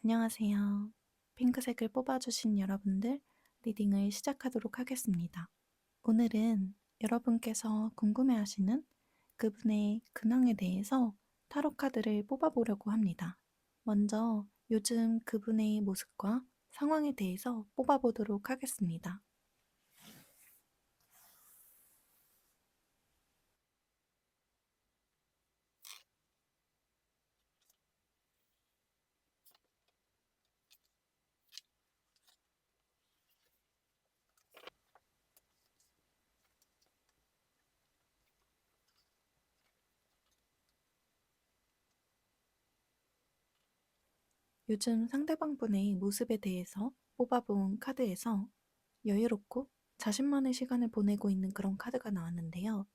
안녕하세요. 핑크색을 뽑아주신 여러분들 리딩을 시작하도록 하겠습니다. 오늘은 여러분께서 궁금해하시는 그분의 근황에 대해서 타로 카드를 뽑아보려고 합니다. 먼저 요즘 그분의 모습과 상황에 대해서 뽑아보도록 하겠습니다. 요즘 상대방분의 모습에 대해서 뽑아본 카드에서 여유롭고 자신만의 시간을 보내고 있는 그런 카드가 나왔는데요.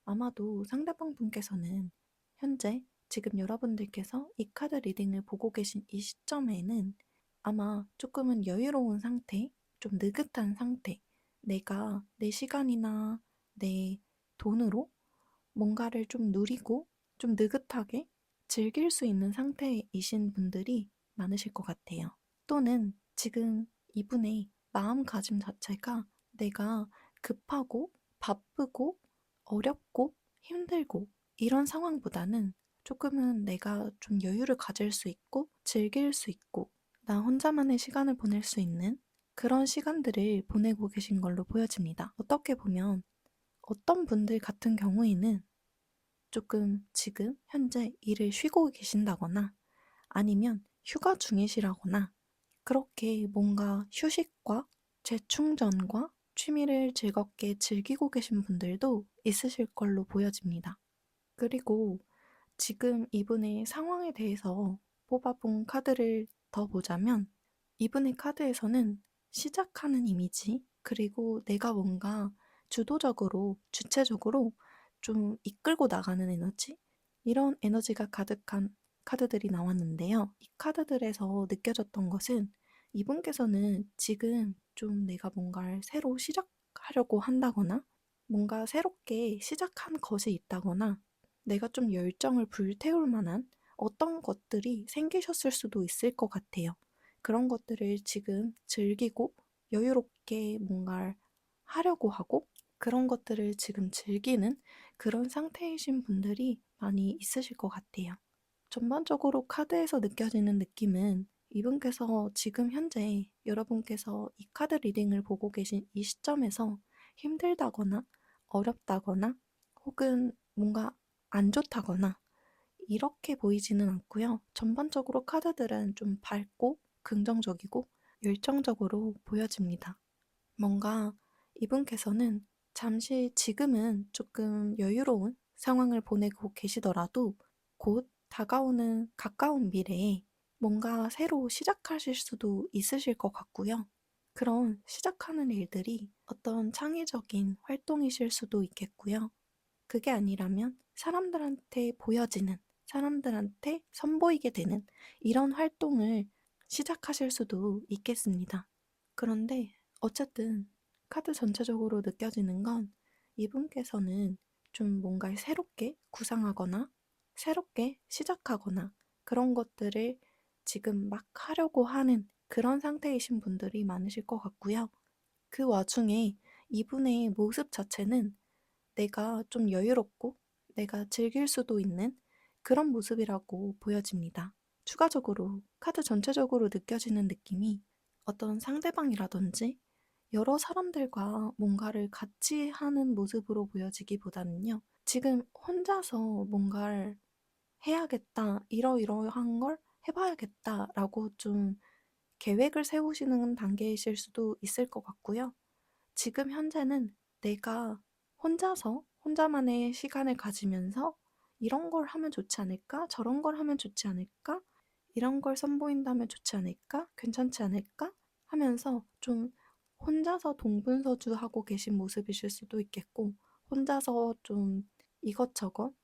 아마도 상대방 분께서는 현재 지금 여러분들께서 이 카드 리딩을 보고 계신 이 시점에는 아마 조금은 여유로운 상태, 좀 느긋한 상태, 내가 내 시간이나 내 돈으로 뭔가를 좀 누리고 좀 느긋하게 즐길 수 있는 상태이신 분들이 많으실 것 같아요. 또는 지금 이분의 마음가짐 자체가 내가 급하고 바쁘고 어렵고 힘들고 이런 상황보다는 조금은 내가 좀 여유를 가질 수 있고 즐길 수 있고 나 혼자만의 시간을 보낼 수 있는 그런 시간들을 보내고 계신 걸로 보여집니다. 어떻게 보면 어떤 분들 같은 경우에는 조금 지금 현재 일을 쉬고 계신다거나 아니면 휴가 중이시라거나 그렇게 뭔가 휴식과 재충전과 취미를 즐겁게 즐기고 계신 분들도 있으실 걸로 보여집니다. 그리고 지금 이분의 상황에 대해서 뽑아본 카드를 더 보자면 이분의 카드에서는 시작하는 이미지, 그리고 내가 뭔가 주도적으로, 주체적으로 좀 이끌고 나가는 에너지? 이런 에너지가 가득한 카드들이 나왔는데요. 이 카드들에서 느껴졌던 것은 이분께서는 지금 좀 내가 뭔가를 새로 시작하려고 한다거나 뭔가 새롭게 시작한 것이 있다거나 내가 좀 열정을 불태울 만한 어떤 것들이 생기셨을 수도 있을 것 같아요. 그런 것들을 지금 즐기고 여유롭게 뭔가를 하려고 하고 그런 것들을 지금 즐기는 그런 상태이신 분들이 많이 있으실 것 같아요. 전반적으로 카드에서 느껴지는 느낌은 이분께서 지금 현재 여러분께서 이 카드 리딩을 보고 계신 이 시점에서 힘들다거나 어렵다거나 혹은 뭔가 안 좋다거나 이렇게 보이지는 않고요. 전반적으로 카드들은 좀 밝고 긍정적이고 열정적으로 보여집니다. 뭔가 이분께서는 잠시 지금은 조금 여유로운 상황을 보내고 계시더라도 곧 다가오는 가까운 미래에 뭔가 새로 시작하실 수도 있으실 것 같고요. 그런 시작하는 일들이 어떤 창의적인 활동이실 수도 있겠고요. 그게 아니라면 사람들한테 보여지는, 사람들한테 선보이게 되는 이런 활동을 시작하실 수도 있겠습니다. 그런데 어쨌든 카드 전체적으로 느껴지는 건 이분께서는 좀 뭔가를 새롭게 구상하거나 새롭게 시작하거나 그런 것들을 지금 막 하려고 하는 그런 상태이신 분들이 많으실 것 같고요. 그 와중에 이분의 모습 자체는 내가 좀 여유롭고 내가 즐길 수도 있는 그런 모습이라고 보여집니다. 추가적으로 카드 전체적으로 느껴지는 느낌이 어떤 상대방이라든지 여러 사람들과 뭔가를 같이 하는 모습으로 보여지기보다는요. 지금 혼자서 뭔가를 해야겠다, 이러이러한 걸 해봐야겠다라고 좀 계획을 세우시는 단계이실 수도 있을 것 같고요. 지금 현재는 내가 혼자서 혼자만의 시간을 가지면서 이런 걸 하면 좋지 않을까? 저런 걸 하면 좋지 않을까? 이런 걸 선보인다면 좋지 않을까? 괜찮지 않을까? 하면서 좀 혼자서 동분서주하고 계신 모습이실 수도 있겠고, 혼자서 좀 이것저것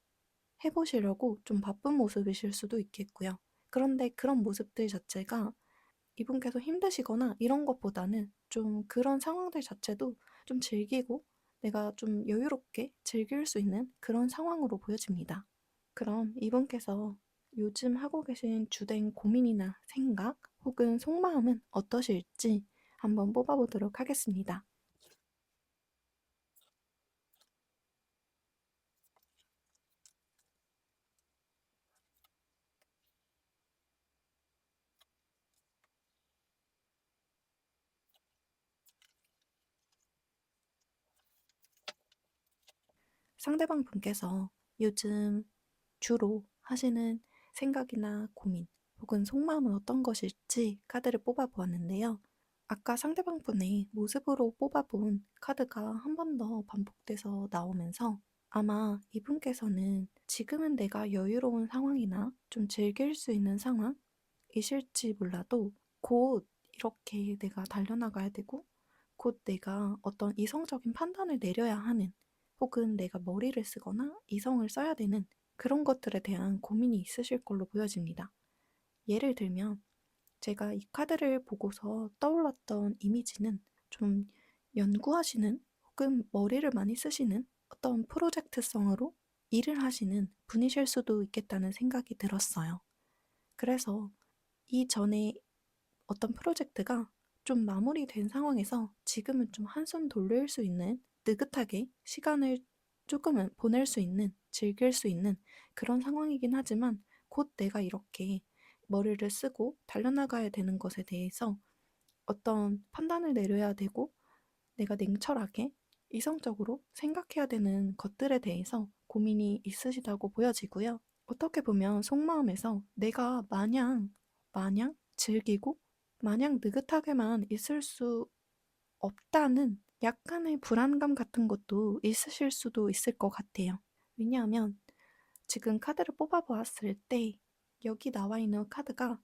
해보시려고 좀 바쁜 모습이실 수도 있겠고요. 그런데 그런 모습들 자체가 이분께서 힘드시거나 이런 것보다는 좀 그런 상황들 자체도 좀 즐기고 내가 좀 여유롭게 즐길 수 있는 그런 상황으로 보여집니다. 그럼 이분께서 요즘 하고 계신 주된 고민이나 생각 혹은 속마음은 어떠실지 한번 뽑아보도록 하겠습니다. 상대방 분께서 요즘 주로 하시는 생각이나 고민 혹은 속마음은 어떤 것일지 카드를 뽑아보았는데요. 아까 상대방 분의 모습으로 뽑아본 카드가 한 번 더 반복돼서 나오면서 아마 이분께서는 지금은 내가 여유로운 상황이나 좀 즐길 수 있는 상황이실지 몰라도 곧 이렇게 내가 달려나가야 되고 곧 내가 어떤 이성적인 판단을 내려야 하는 혹은 내가 머리를 쓰거나 이성을 써야 되는 그런 것들에 대한 고민이 있으실 걸로 보여집니다. 예를 들면 제가 이 카드를 보고서 떠올랐던 이미지는 좀 연구하시는 혹은 머리를 많이 쓰시는 어떤 프로젝트성으로 일을 하시는 분이실 수도 있겠다는 생각이 들었어요. 그래서 이전에 어떤 프로젝트가 좀 마무리된 상황에서 지금은 좀 한숨 돌릴 수 있는 느긋하게 시간을 조금은 보낼 수 있는 즐길 수 있는 그런 상황이긴 하지만 곧 내가 이렇게 머리를 쓰고 달려나가야 되는 것에 대해서 어떤 판단을 내려야 되고 내가 냉철하게 이성적으로 생각해야 되는 것들에 대해서 고민이 있으시다고 보여지고요. 어떻게 보면 속마음에서 내가 마냥 즐기고 마냥 느긋하게만 있을 수 없다는 약간의 불안감 같은 것도 있으실 수도 있을 것 같아요. 왜냐하면 지금 카드를 뽑아보았을 때 여기 나와 있는 카드가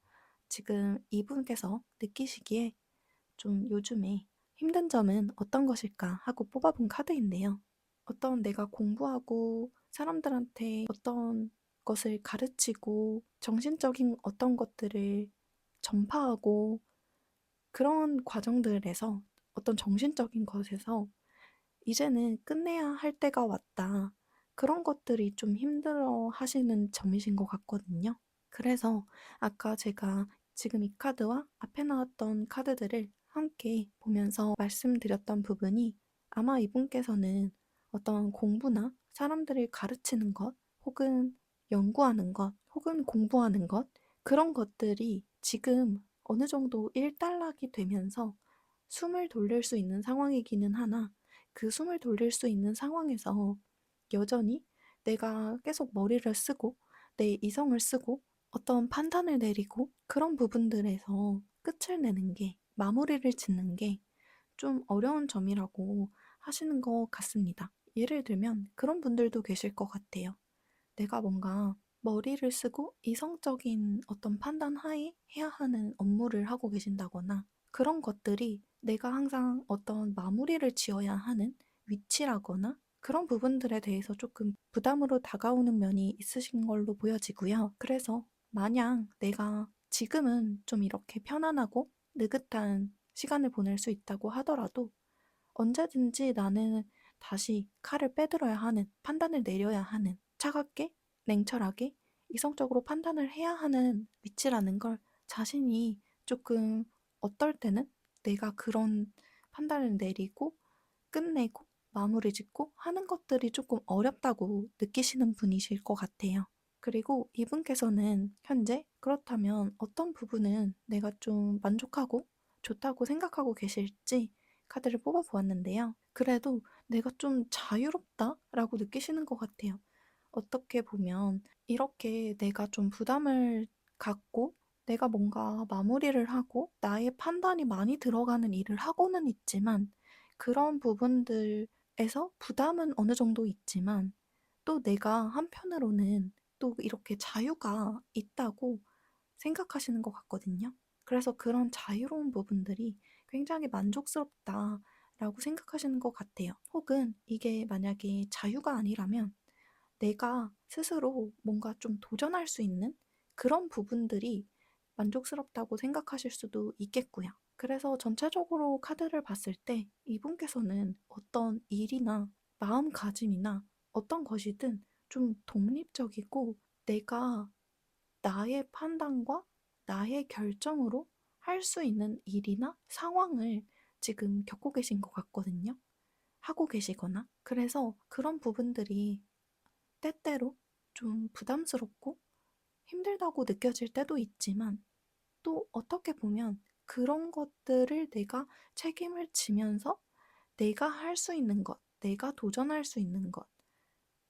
지금 이분께서 느끼시기에 좀 요즘에 힘든 점은 어떤 것일까 하고 뽑아본 카드인데요. 어떤 내가 공부하고 사람들한테 어떤 것을 가르치고 정신적인 어떤 것들을 전파하고 그런 과정들에서 어떤 정신적인 것에서 이제는 끝내야 할 때가 왔다. 그런 것들이 좀 힘들어 하시는 점이신 것 같거든요. 그래서 아까 제가 지금 이 카드와 앞에 나왔던 카드들을 함께 보면서 말씀드렸던 부분이 아마 이분께서는 어떤 공부나 사람들을 가르치는 것, 혹은 연구하는 것, 혹은 공부하는 것, 그런 것들이 지금 어느 정도 일단락이 되면서 숨을 돌릴 수 있는 상황이기는 하나 그 숨을 돌릴 수 있는 상황에서 여전히 내가 계속 머리를 쓰고 내 이성을 쓰고 어떤 판단을 내리고 그런 부분들에서 끝을 내는 게, 마무리를 짓는 게 좀 어려운 점이라고 하시는 것 같습니다. 예를 들면 그런 분들도 계실 것 같아요. 내가 뭔가 머리를 쓰고 이성적인 어떤 판단 하에 해야 하는 업무를 하고 계신다거나 그런 것들이 내가 항상 어떤 마무리를 지어야 하는 위치라거나 그런 부분들에 대해서 조금 부담으로 다가오는 면이 있으신 걸로 보여지고요. 그래서 마냥 내가 지금은 좀 이렇게 편안하고 느긋한 시간을 보낼 수 있다고 하더라도 언제든지 나는 다시 칼을 빼들어야 하는, 판단을 내려야 하는, 차갑게, 냉철하게, 이성적으로 판단을 해야 하는 위치라는 걸 자신이 조금 어떨 때는 내가 그런 판단을 내리고 끝내고 마무리 짓고 하는 것들이 조금 어렵다고 느끼시는 분이실 것 같아요. 그리고 이분께서는 현재 그렇다면 어떤 부분은 내가 좀 만족하고 좋다고 생각하고 계실지 카드를 뽑아 보았는데요. 그래도 내가 좀 자유롭다라고 느끼시는 것 같아요. 어떻게 보면 이렇게 내가 좀 부담을 갖고 내가 뭔가 마무리를 하고 나의 판단이 많이 들어가는 일을 하고는 있지만 그런 부분들에서 부담은 어느 정도 있지만 또 내가 한편으로는 또 이렇게 자유가 있다고 생각하시는 것 같거든요. 그래서 그런 자유로운 부분들이 굉장히 만족스럽다라고 생각하시는 것 같아요. 혹은 이게 만약에 자유가 아니라면 내가 스스로 뭔가 좀 도전할 수 있는 그런 부분들이 만족스럽다고 생각하실 수도 있겠고요. 그래서 전체적으로 카드를 봤을 때 이분께서는 어떤 일이나 마음가짐이나 어떤 것이든 좀 독립적이고 내가 나의 판단과 나의 결정으로 할 수 있는 일이나 상황을 지금 겪고 계신 것 같거든요. 하고 계시거나. 그래서 그런 부분들이 때때로 좀 부담스럽고 힘들다고 느껴질 때도 있지만 또 어떻게 보면 그런 것들을 내가 책임을 지면서 내가 할 수 있는 것, 내가 도전할 수 있는 것,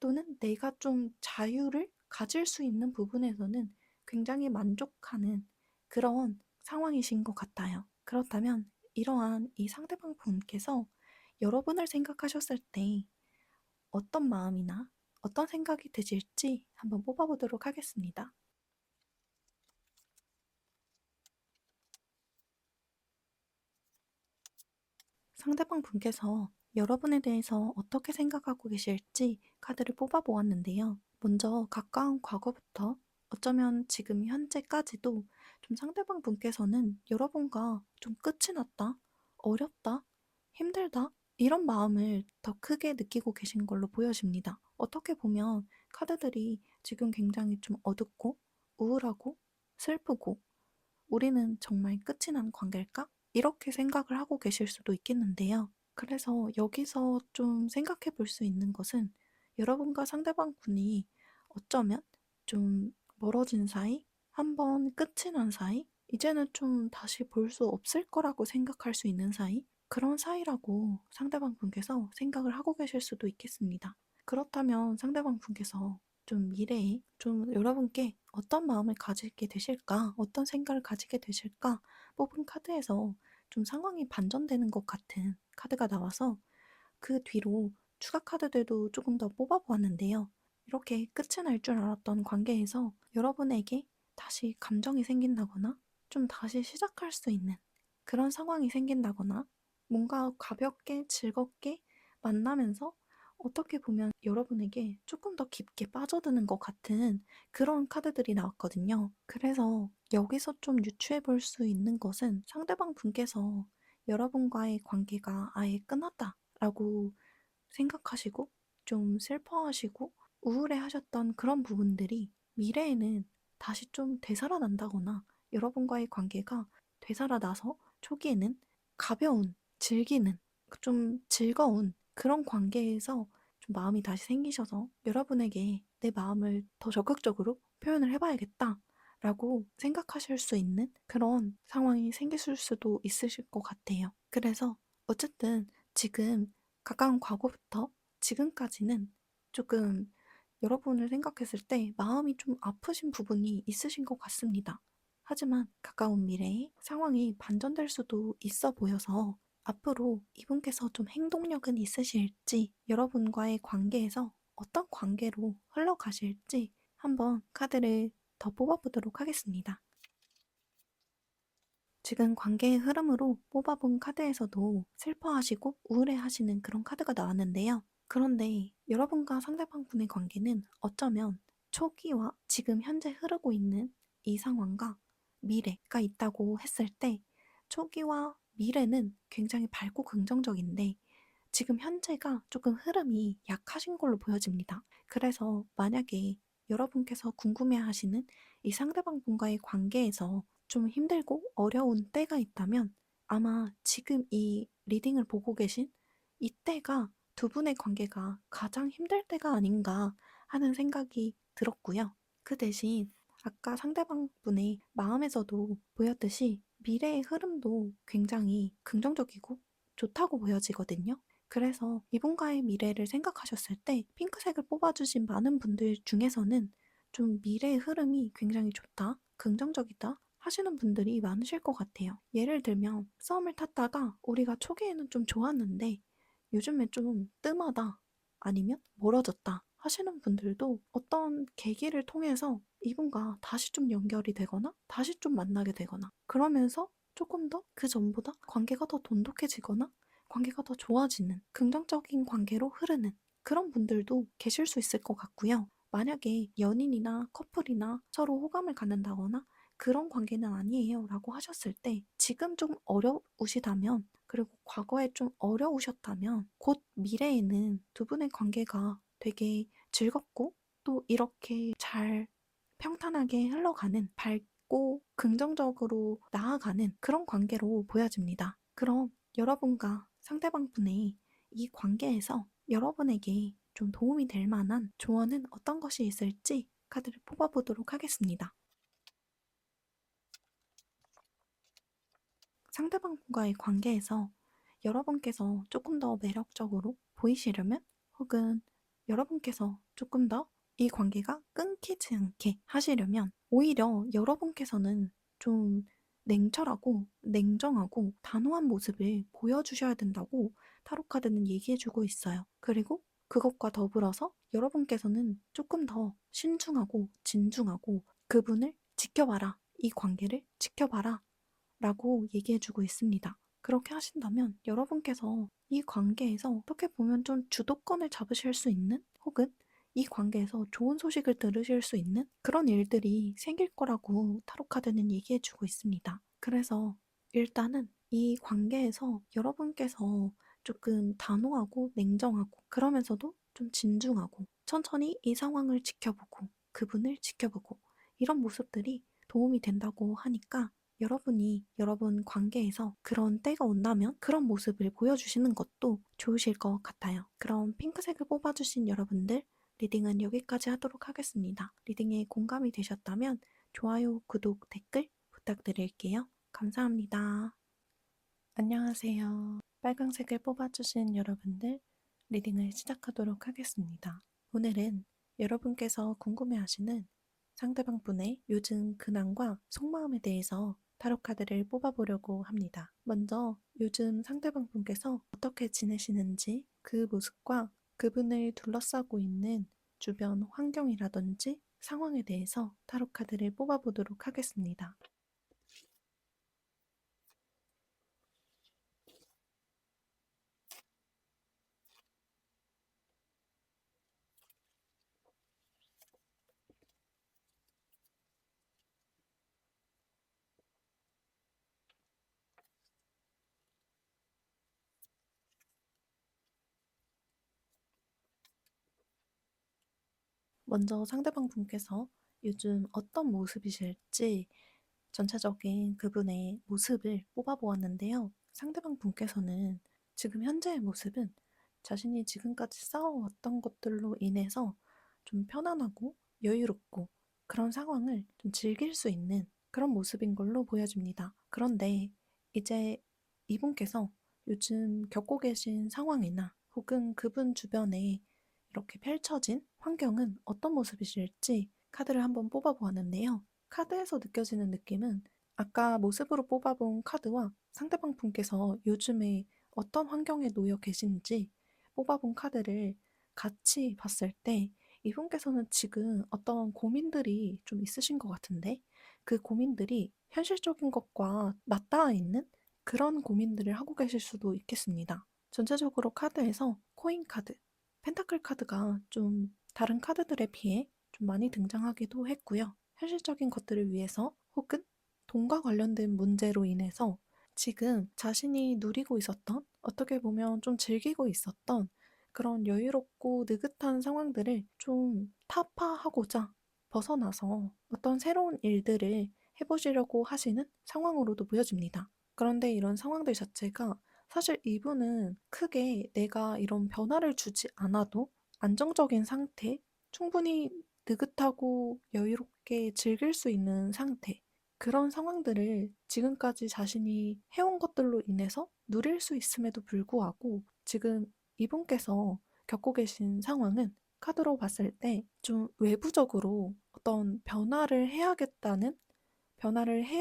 또는 내가 좀 자유를 가질 수 있는 부분에서는 굉장히 만족하는 그런 상황이신 것 같아요. 그렇다면 이러한 이 상대방 분께서 여러분을 생각하셨을 때 어떤 마음이나 어떤 생각이 드실지 한번 뽑아보도록 하겠습니다. 상대방 분께서 여러분에 대해서 어떻게 생각하고 계실지 카드를 뽑아보았는데요. 먼저 가까운 과거부터 어쩌면 지금 현재까지도 좀 상대방 분께서는 여러분과 좀 끝이 났다, 어렵다, 힘들다, 이런 마음을 더 크게 느끼고 계신 걸로 보여집니다. 어떻게 보면 카드들이 지금 굉장히 좀 어둡고 우울하고 슬프고 우리는 정말 끝이 난 관계일까? 이렇게 생각을 하고 계실 수도 있겠는데요. 그래서 여기서 좀 생각해 볼 수 있는 것은 여러분과 상대방 분이 어쩌면 좀 멀어진 사이, 한번 끝이 난 사이, 이제는 좀 다시 볼 수 없을 거라고 생각할 수 있는 사이, 그런 사이라고 상대방 분께서 생각을 하고 계실 수도 있겠습니다. 그렇다면 상대방 분께서 좀 미래에 좀 여러분께 어떤 마음을 가지게 되실까? 어떤 생각을 가지게 되실까? 뽑은 카드에서 좀 상황이 반전되는 것 같은 카드가 나와서 그 뒤로 추가 카드들도 조금 더 뽑아보았는데요. 이렇게 끝이 날 줄 알았던 관계에서 여러분에게 다시 감정이 생긴다거나 좀 다시 시작할 수 있는 그런 상황이 생긴다거나 뭔가 가볍게 즐겁게 만나면서 어떻게 보면 여러분에게 조금 더 깊게 빠져드는 것 같은 그런 카드들이 나왔거든요. 그래서 여기서 좀 유추해 볼 수 있는 것은 상대방 분께서 여러분과의 관계가 아예 끝났다라고 생각하시고 좀 슬퍼하시고 우울해하셨던 그런 부분들이 미래에는 다시 좀 되살아난다거나 여러분과의 관계가 되살아나서 초기에는 가벼운, 즐기는, 좀 즐거운 그런 관계에서 좀 마음이 다시 생기셔서 여러분에게 내 마음을 더 적극적으로 표현을 해봐야겠다. 라고 생각하실 수 있는 그런 상황이 생기실 수도 있으실 것 같아요. 그래서 어쨌든 지금 가까운 과거부터 지금까지는 조금 여러분을 생각했을 때 마음이 좀 아프신 부분이 있으신 것 같습니다. 하지만 가까운 미래에 상황이 반전될 수도 있어 보여서 앞으로 이분께서 좀 행동력은 있으실지 여러분과의 관계에서 어떤 관계로 흘러가실지 한번 카드를 더 뽑아보도록 하겠습니다. 지금 관계의 흐름으로 뽑아본 카드에서도 슬퍼하시고 우울해하시는 그런 카드가 나왔는데요. 그런데 여러분과 상대방분의 관계는 어쩌면 초기와 지금 현재 흐르고 있는 이 상황과 미래가 있다고 했을 때 초기와 미래는 굉장히 밝고 긍정적인데 지금 현재가 조금 흐름이 약하신 걸로 보여집니다. 그래서 만약에 여러분께서 궁금해하시는 이 상대방 분과의 관계에서 좀 힘들고 어려운 때가 있다면 아마 지금 이 리딩을 보고 계신 이때가 두 분의 관계가 가장 힘들 때가 아닌가 하는 생각이 들었고요. 그 대신 아까 상대방 분의 마음에서도 보였듯이 미래의 흐름도 굉장히 긍정적이고 좋다고 보여지거든요. 그래서 이분과의 미래를 생각하셨을 때 핑크색을 뽑아주신 많은 분들 중에서는 좀 미래의 흐름이 굉장히 좋다, 긍정적이다 하시는 분들이 많으실 것 같아요. 예를 들면 썸을 탔다가 우리가 초기에는 좀 좋았는데 요즘에 좀 뜸하다 아니면 멀어졌다 하시는 분들도 어떤 계기를 통해서 이분과 다시 좀 연결이 되거나 다시 좀 만나게 되거나 그러면서 조금 더 그 전보다 관계가 더 돈독해지거나 관계가 더 좋아지는 긍정적인 관계로 흐르는 그런 분들도 계실 수 있을 것 같고요. 만약에 연인이나 커플이나 서로 호감을 갖는다거나 그런 관계는 아니에요 라고 하셨을 때 지금 좀 어려우시다면 그리고 과거에 좀 어려우셨다면 곧 미래에는 두 분의 관계가 되게 즐겁고 또 이렇게 잘 평탄하게 흘러가는 밝고 긍정적으로 나아가는 그런 관계로 보여집니다. 그럼 여러분과 상대방 분의 이 관계에서 여러분에게 좀 도움이 될 만한 조언은 어떤 것이 있을지 카드를 뽑아보도록 하겠습니다. 상대방과의 관계에서 여러분께서 조금 더 매력적으로 보이시려면 혹은 여러분께서 조금 더 이 관계가 끊기지 않게 하시려면 오히려 여러분께서는 좀 냉철하고 냉정하고 단호한 모습을 보여주셔야 된다고 타로카드는 얘기해주고 있어요. 그리고 그것과 더불어서 여러분께서는 조금 더 신중하고 진중하고 그분을 지켜봐라. 이 관계를 지켜봐라. 라고 얘기해주고 있습니다. 그렇게 하신다면 여러분께서 이 관계에서 어떻게 보면 좀 주도권을 잡으실 수 있는 혹은 이 관계에서 좋은 소식을 들으실 수 있는 그런 일들이 생길 거라고 타로카드는 얘기해주고 있습니다. 그래서 일단은 이 관계에서 여러분께서 조금 단호하고 냉정하고 그러면서도 좀 진중하고 천천히 이 상황을 지켜보고 그분을 지켜보고 이런 모습들이 도움이 된다고 하니까 여러분이 여러분 관계에서 그런 때가 온다면 그런 모습을 보여주시는 것도 좋으실 것 같아요. 그럼 핑크색을 뽑아주신 여러분들, 리딩은 여기까지 하도록 하겠습니다. 리딩에 공감이 되셨다면 좋아요, 구독, 댓글 부탁드릴게요. 감사합니다. 안녕하세요. 빨강색을 뽑아주신 여러분들, 리딩을 시작하도록 하겠습니다. 오늘은 여러분께서 궁금해하시는 상대방 분의 요즘 근황과 속마음에 대해서 타로카드를 뽑아보려고 합니다. 먼저 요즘 상대방 분께서 어떻게 지내시는지 그 모습과 그분을 둘러싸고 있는 주변 환경이라든지 상황에 대해서 타로카드를 뽑아보도록 하겠습니다. 먼저 상대방 분께서 요즘 어떤 모습이실지 전체적인 그분의 모습을 뽑아보았는데요. 상대방 분께서는 지금 현재의 모습은 자신이 지금까지 쌓아왔던 것들로 인해서 좀 편안하고 여유롭고 그런 상황을 좀 즐길 수 있는 그런 모습인 걸로 보여집니다. 그런데 이제 이분께서 요즘 겪고 계신 상황이나 혹은 그분 주변에 이렇게 펼쳐진 환경은 어떤 모습이실지 카드를 한번 뽑아보았는데요. 카드에서 느껴지는 느낌은 아까 모습으로 뽑아본 카드와 상대방 분께서 요즘에 어떤 환경에 놓여 계신지 뽑아본 카드를 같이 봤을 때 이분께서는 지금 어떤 고민들이 좀 있으신 것 같은데 그 고민들이 현실적인 것과 맞닿아 있는 그런 고민들을 하고 계실 수도 있겠습니다. 전체적으로 카드에서 코인 카드, 펜타클 카드가 좀 다른 카드들에 비해 좀 많이 등장하기도 했고요. 현실적인 것들을 위해서 혹은 돈과 관련된 문제로 인해서 지금 자신이 누리고 있었던, 어떻게 보면 좀 즐기고 있었던 그런 여유롭고 느긋한 상황들을 좀 타파하고자 벗어나서 어떤 새로운 일들을 해보시려고 하시는 상황으로도 보여집니다. 그런데 이런 상황들 자체가 사실 이분은 크게 내가 이런 변화를 주지 않아도 안정적인 상태, 충분히 느긋하고 여유롭게 즐길 수 있는 상태, 그런 상황들을 지금까지 자신이 해온 것들로 인해서 누릴 수 있음에도 불구하고 지금 이분께서 겪고 계신 상황은 카드로 봤을 때 좀 외부적으로 어떤 변화를 해야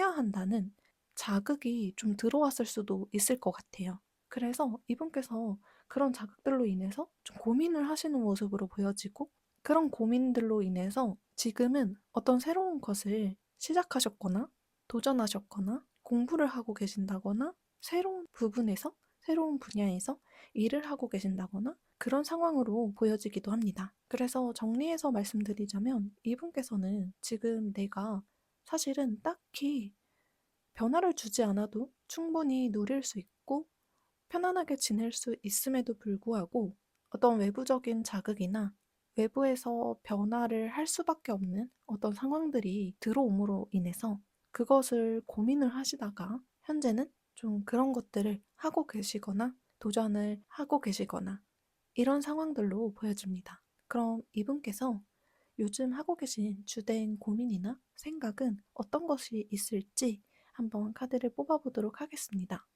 한다는 자극이 좀 들어왔을 수도 있을 것 같아요. 그래서 이분께서 그런 자극들로 인해서 좀 고민을 하시는 모습으로 보여지고 그런 고민들로 인해서 지금은 어떤 새로운 것을 시작하셨거나 도전하셨거나 공부를 하고 계신다거나 새로운 부분에서 새로운 분야에서 일을 하고 계신다거나 그런 상황으로 보여지기도 합니다. 그래서 정리해서 말씀드리자면 이분께서는 지금 내가 사실은 딱히 변화를 주지 않아도 충분히 누릴 수 있고 편안하게 지낼 수 있음에도 불구하고 어떤 외부적인 자극이나 외부에서 변화를 할 수밖에 없는 어떤 상황들이 들어옴으로 인해서 그것을 고민을 하시다가 현재는 좀 그런 것들을 하고 계시거나 도전을 하고 계시거나 이런 상황들로 보여집니다. 그럼 이분께서 요즘 하고 계신 주된 고민이나 생각은 어떤 것이 있을지 한번 카드를 뽑아보도록 하겠습니다.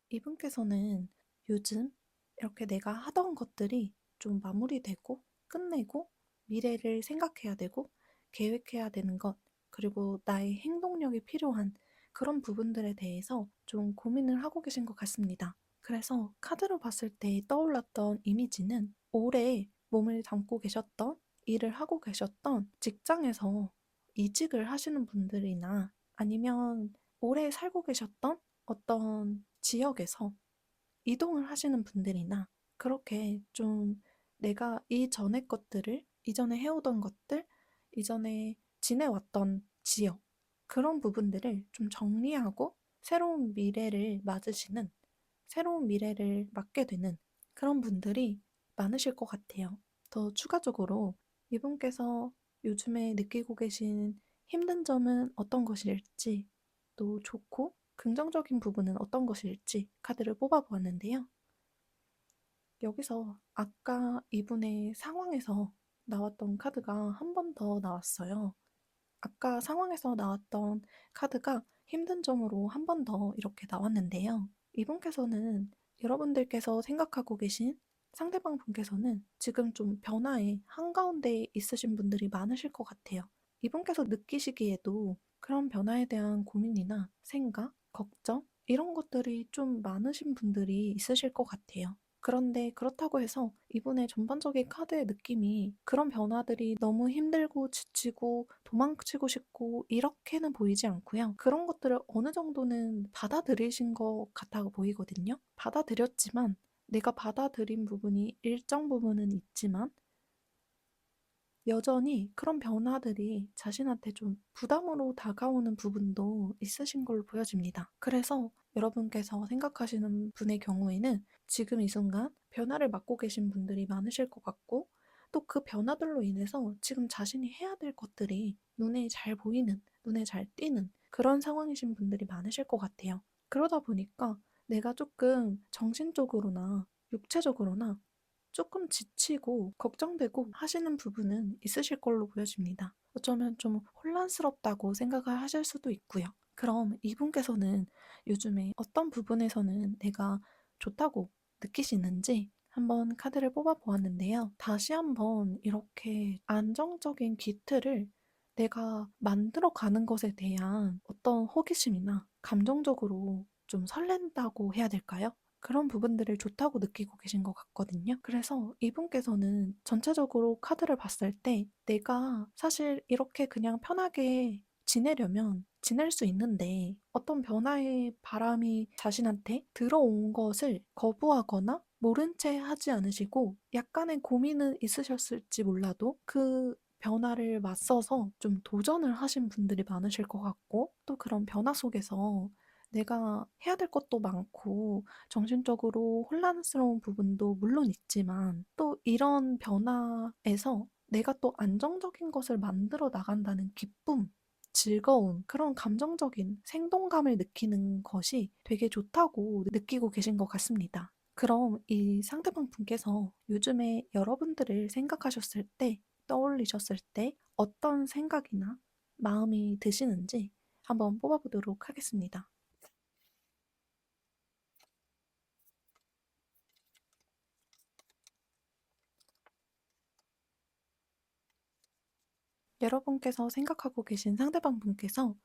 이분께서는 요즘 이렇게 내가 하던 것들이 좀 마무리되고 끝내고 미래를 생각해야 되고 계획해야 되는 것, 그리고 나의 행동력이 필요한 그런 부분들에 대해서 좀 고민을 하고 계신 것 같습니다. 그래서 카드로 봤을 때 떠올랐던 이미지는 오래 몸을 담고 계셨던 일을 하고 계셨던 직장에서 이직을 하시는 분들이나 아니면 오래 살고 계셨던 어떤 지역에서 이동을 하시는 분들이나 그렇게 좀 내가 이전의 것들을, 이전에 해오던 것들, 이전에 지내왔던 지역, 그런 부분들을 좀 정리하고 새로운 미래를 맞으시는, 새로운 미래를 맞게 되는 그런 분들이 많으실 것 같아요. 더 추가적으로 이분께서 요즘에 느끼고 계신 힘든 점은 어떤 것일지, 또 좋고 긍정적인 부분은 어떤 것일지 카드를 뽑아보았는데요. 여기서 아까 이분의 상황에서 나왔던 카드가 한 번 더 나왔어요. 아까 상황에서 나왔던 카드가 힘든 점으로 한 번 더 이렇게 나왔는데요. 이분께서는 여러분들께서 생각하고 계신 상대방 분께서는 지금 좀 변화의 한가운데 있으신 분들이 많으실 것 같아요. 이분께서 느끼시기에도 그런 변화에 대한 고민이나 생각, 걱정, 이런 것들이 좀 많으신 분들이 있으실 것 같아요. 그런데 그렇다고 해서 이분의 전반적인 카드의 느낌이 그런 변화들이 너무 힘들고 지치고 도망치고 싶고 이렇게는 보이지 않고요. 그런 것들을 어느 정도는 받아들이신 것 같아 보이거든요. 받아들였지만 내가 받아들인 부분이 일정 부분은 있지만 여전히 그런 변화들이 자신한테 좀 부담으로 다가오는 부분도 있으신 걸로 보여집니다. 그래서 여러분께서 생각하시는 분의 경우에는 지금 이 순간 변화를 맡고 계신 분들이 많으실 것 같고, 또 그 변화들로 인해서 지금 자신이 해야 될 것들이 눈에 잘 보이는, 눈에 잘 띄는 그런 상황이신 분들이 많으실 것 같아요. 그러다 보니까 내가 조금 정신적으로나 육체적으로나 조금 지치고 걱정되고 하시는 부분은 있으실 걸로 보여집니다. 어쩌면 좀 혼란스럽다고 생각을 하실 수도 있고요. 그럼 이분께서는 요즘에 어떤 부분에서는 내가 좋다고 느끼시는지 한번 카드를 뽑아 보았는데요. 다시 한번 이렇게 안정적인 기틀을 내가 만들어 가는 것에 대한 어떤 호기심이나 감정적으로 좀 설렌다고 해야 될까요? 그런 부분들을 좋다고 느끼고 계신 것 같거든요. 그래서 이분께서는 전체적으로 카드를 봤을 때 내가 사실 이렇게 그냥 편하게 지내려면 지낼 수 있는데 어떤 변화의 바람이 자신한테 들어온 것을 거부하거나 모른 채 하지 않으시고 약간의 고민은 있으셨을지 몰라도 그 변화를 맞서서 좀 도전을 하신 분들이 많으실 것 같고, 또 그런 변화 속에서 내가 해야 될 것도 많고 정신적으로 혼란스러운 부분도 물론 있지만 또 이런 변화에서 내가 또 안정적인 것을 만들어 나간다는 기쁨, 즐거움, 그런 감정적인 생동감을 느끼는 것이 되게 좋다고 느끼고 계신 것 같습니다. 그럼 이 상대방 분께서 요즘에 여러분들을 생각하셨을 때, 떠올리셨을 때 어떤 생각이나 마음이 드시는지 한번 뽑아보도록 하겠습니다. 여러분께서 생각하고 계신 상대방 분께서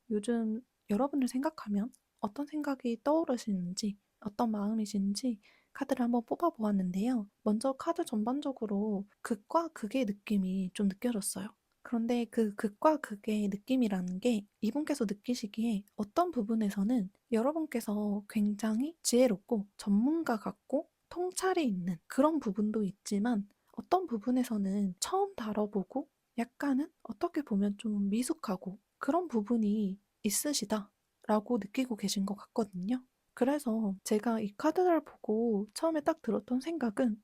요즘 여러분을 생각하면 어떤 생각이 떠오르시는지, 어떤 마음이신지 카드를 한번 뽑아 보았는데요. 먼저 카드 전반적으로 극과 극의 느낌이 좀 느껴졌어요. 그런데 그 극과 극의 느낌이라는 게 이분께서 느끼시기에 어떤 부분에서는 여러분께서 굉장히 지혜롭고 전문가 같고 통찰이 있는 그런 부분도 있지만 어떤 부분에서는 처음 다뤄보고 약간은 어떻게 보면 좀 미숙하고 그런 부분이 있으시다라고 느끼고 계신 것 같거든요. 그래서 제가 이 카드를 보고 처음에 딱 들었던 생각은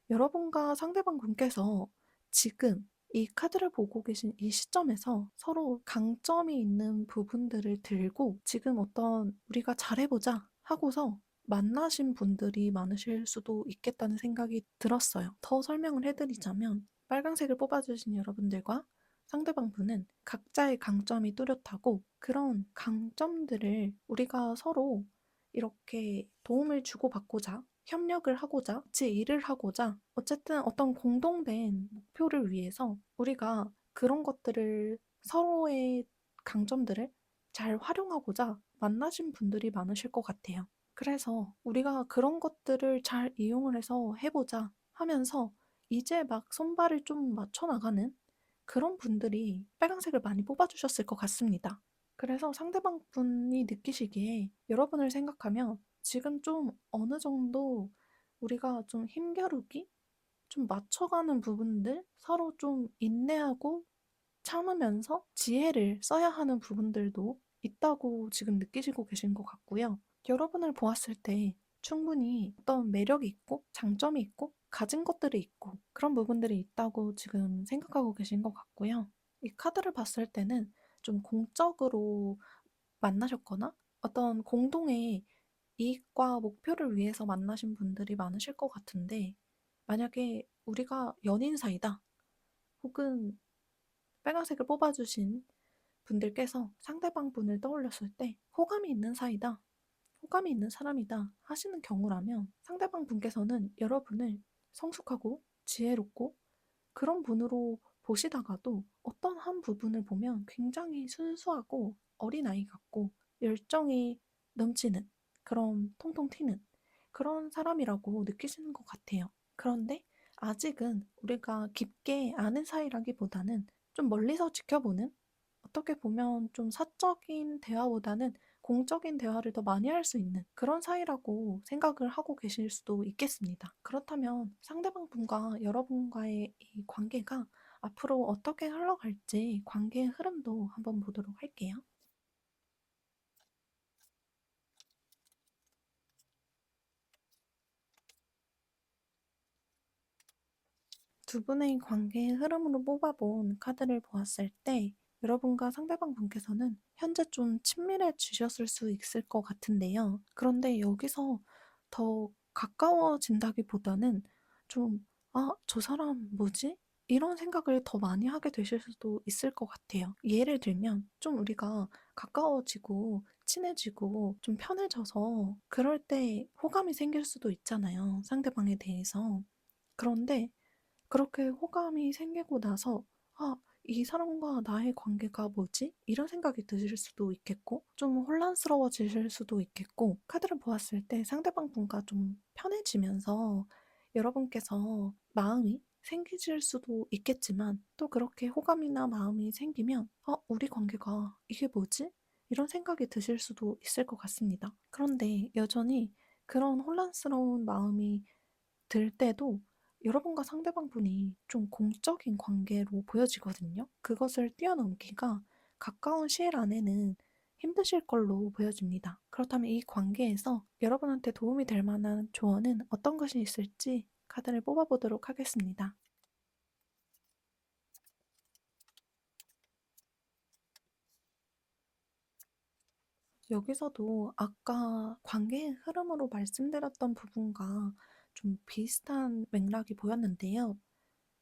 여러분과 상대방 분께서 지금 이 카드를 보고 계신 이 시점에서 서로 강점이 있는 부분들을 들고 지금 어떤 우리가 잘해보자 하고서 만나신 분들이 많으실 수도 있겠다는 생각이 들었어요. 더 설명을 해드리자면 빨간색을 뽑아주신 여러분들과 상대방 분은 각자의 강점이 뚜렷하고 그런 강점들을 우리가 서로 이렇게 도움을 주고받고자 협력을 하고자 같이 일을 하고자 어쨌든 어떤 공동된 목표를 위해서 우리가 그런 것들을 서로의 강점들을 잘 활용하고자 만나신 분들이 많으실 것 같아요. 그래서 우리가 그런 것들을 잘 이용을 해서 해보자 하면서 이제 막 손발을 좀 맞춰 나가는 그런 분들이 빨간색을 많이 뽑아주셨을 것 같습니다. 그래서 상대방 분이 느끼시기에 여러분을 생각하면 지금 좀 어느 정도 우리가 좀 힘겨루기? 좀 맞춰가는 부분들? 서로 좀 인내하고 참으면서 지혜를 써야 하는 부분들도 있다고 지금 느끼시고 계신 것 같고요. 여러분을 보았을 때 충분히 어떤 매력이 있고 장점이 있고 가진 것들이 있고 그런 부분들이 있다고 지금 생각하고 계신 것 같고요. 이 카드를 봤을 때는 좀 공적으로 만나셨거나 어떤 공동의 이익과 목표를 위해서 만나신 분들이 많으실 것 같은데 만약에 우리가 연인 사이다 혹은 빨간색을 뽑아주신 분들께서 상대방 분을 떠올렸을 때 호감이 있는 사이다, 호감이 있는 사람이다 하시는 경우라면 상대방 분께서는 여러분을 성숙하고 지혜롭고 그런 분으로 보시다가도 어떤 한 부분을 보면 굉장히 순수하고 어린아이 같고 열정이 넘치는 그런 통통 튀는 그런 사람이라고 느끼시는 것 같아요. 그런데 아직은 우리가 깊게 아는 사이라기보다는 좀 멀리서 지켜보는 어떻게 보면 좀 사적인 대화보다는 공적인 대화를 더 많이 할 수 있는 그런 사이라고 생각을 하고 계실 수도 있겠습니다. 그렇다면 상대방 분과 여러분과의 이 관계가 앞으로 어떻게 흘러갈지 관계의 흐름도 한번 보도록 할게요. 두 분의 관계의 흐름으로 뽑아본 카드를 보았을 때 여러분과 상대방 분께서는 현재 좀 친밀해지셨을 수 있을 것 같은데요. 그런데 여기서 더 가까워진다기보다는 좀, 아, 저 사람 뭐지? 이런 생각을 더 많이 하게 되실 수도 있을 것 같아요. 예를 들면 좀 우리가 가까워지고 친해지고 좀 편해져서 그럴 때 호감이 생길 수도 있잖아요. 상대방에 대해서. 그런데 그렇게 호감이 생기고 나서 '아 이 사람과 나의 관계가 뭐지?' 이런 생각이 드실 수도 있겠고 좀 혼란스러워지실 수도 있겠고 카드를 보았을 때 상대방 분과 좀 편해지면서 여러분께서 마음이 생기실 수도 있겠지만 또 그렇게 호감이나 마음이 생기면 '어 우리 관계가 이게 뭐지?' 이런 생각이 드실 수도 있을 것 같습니다. 그런데 여전히 그런 혼란스러운 마음이 들 때도 여러분과 상대방분이 좀 공적인 관계로 보여지거든요. 그것을 뛰어넘기가 가까운 시일 안에는 힘드실 걸로 보여집니다. 그렇다면 이 관계에서 여러분한테 도움이 될 만한 조언은 어떤 것이 있을지 카드를 뽑아보도록 하겠습니다. 여기서도 아까 관계의 흐름으로 말씀드렸던 부분과 좀 비슷한 맥락이 보였는데요.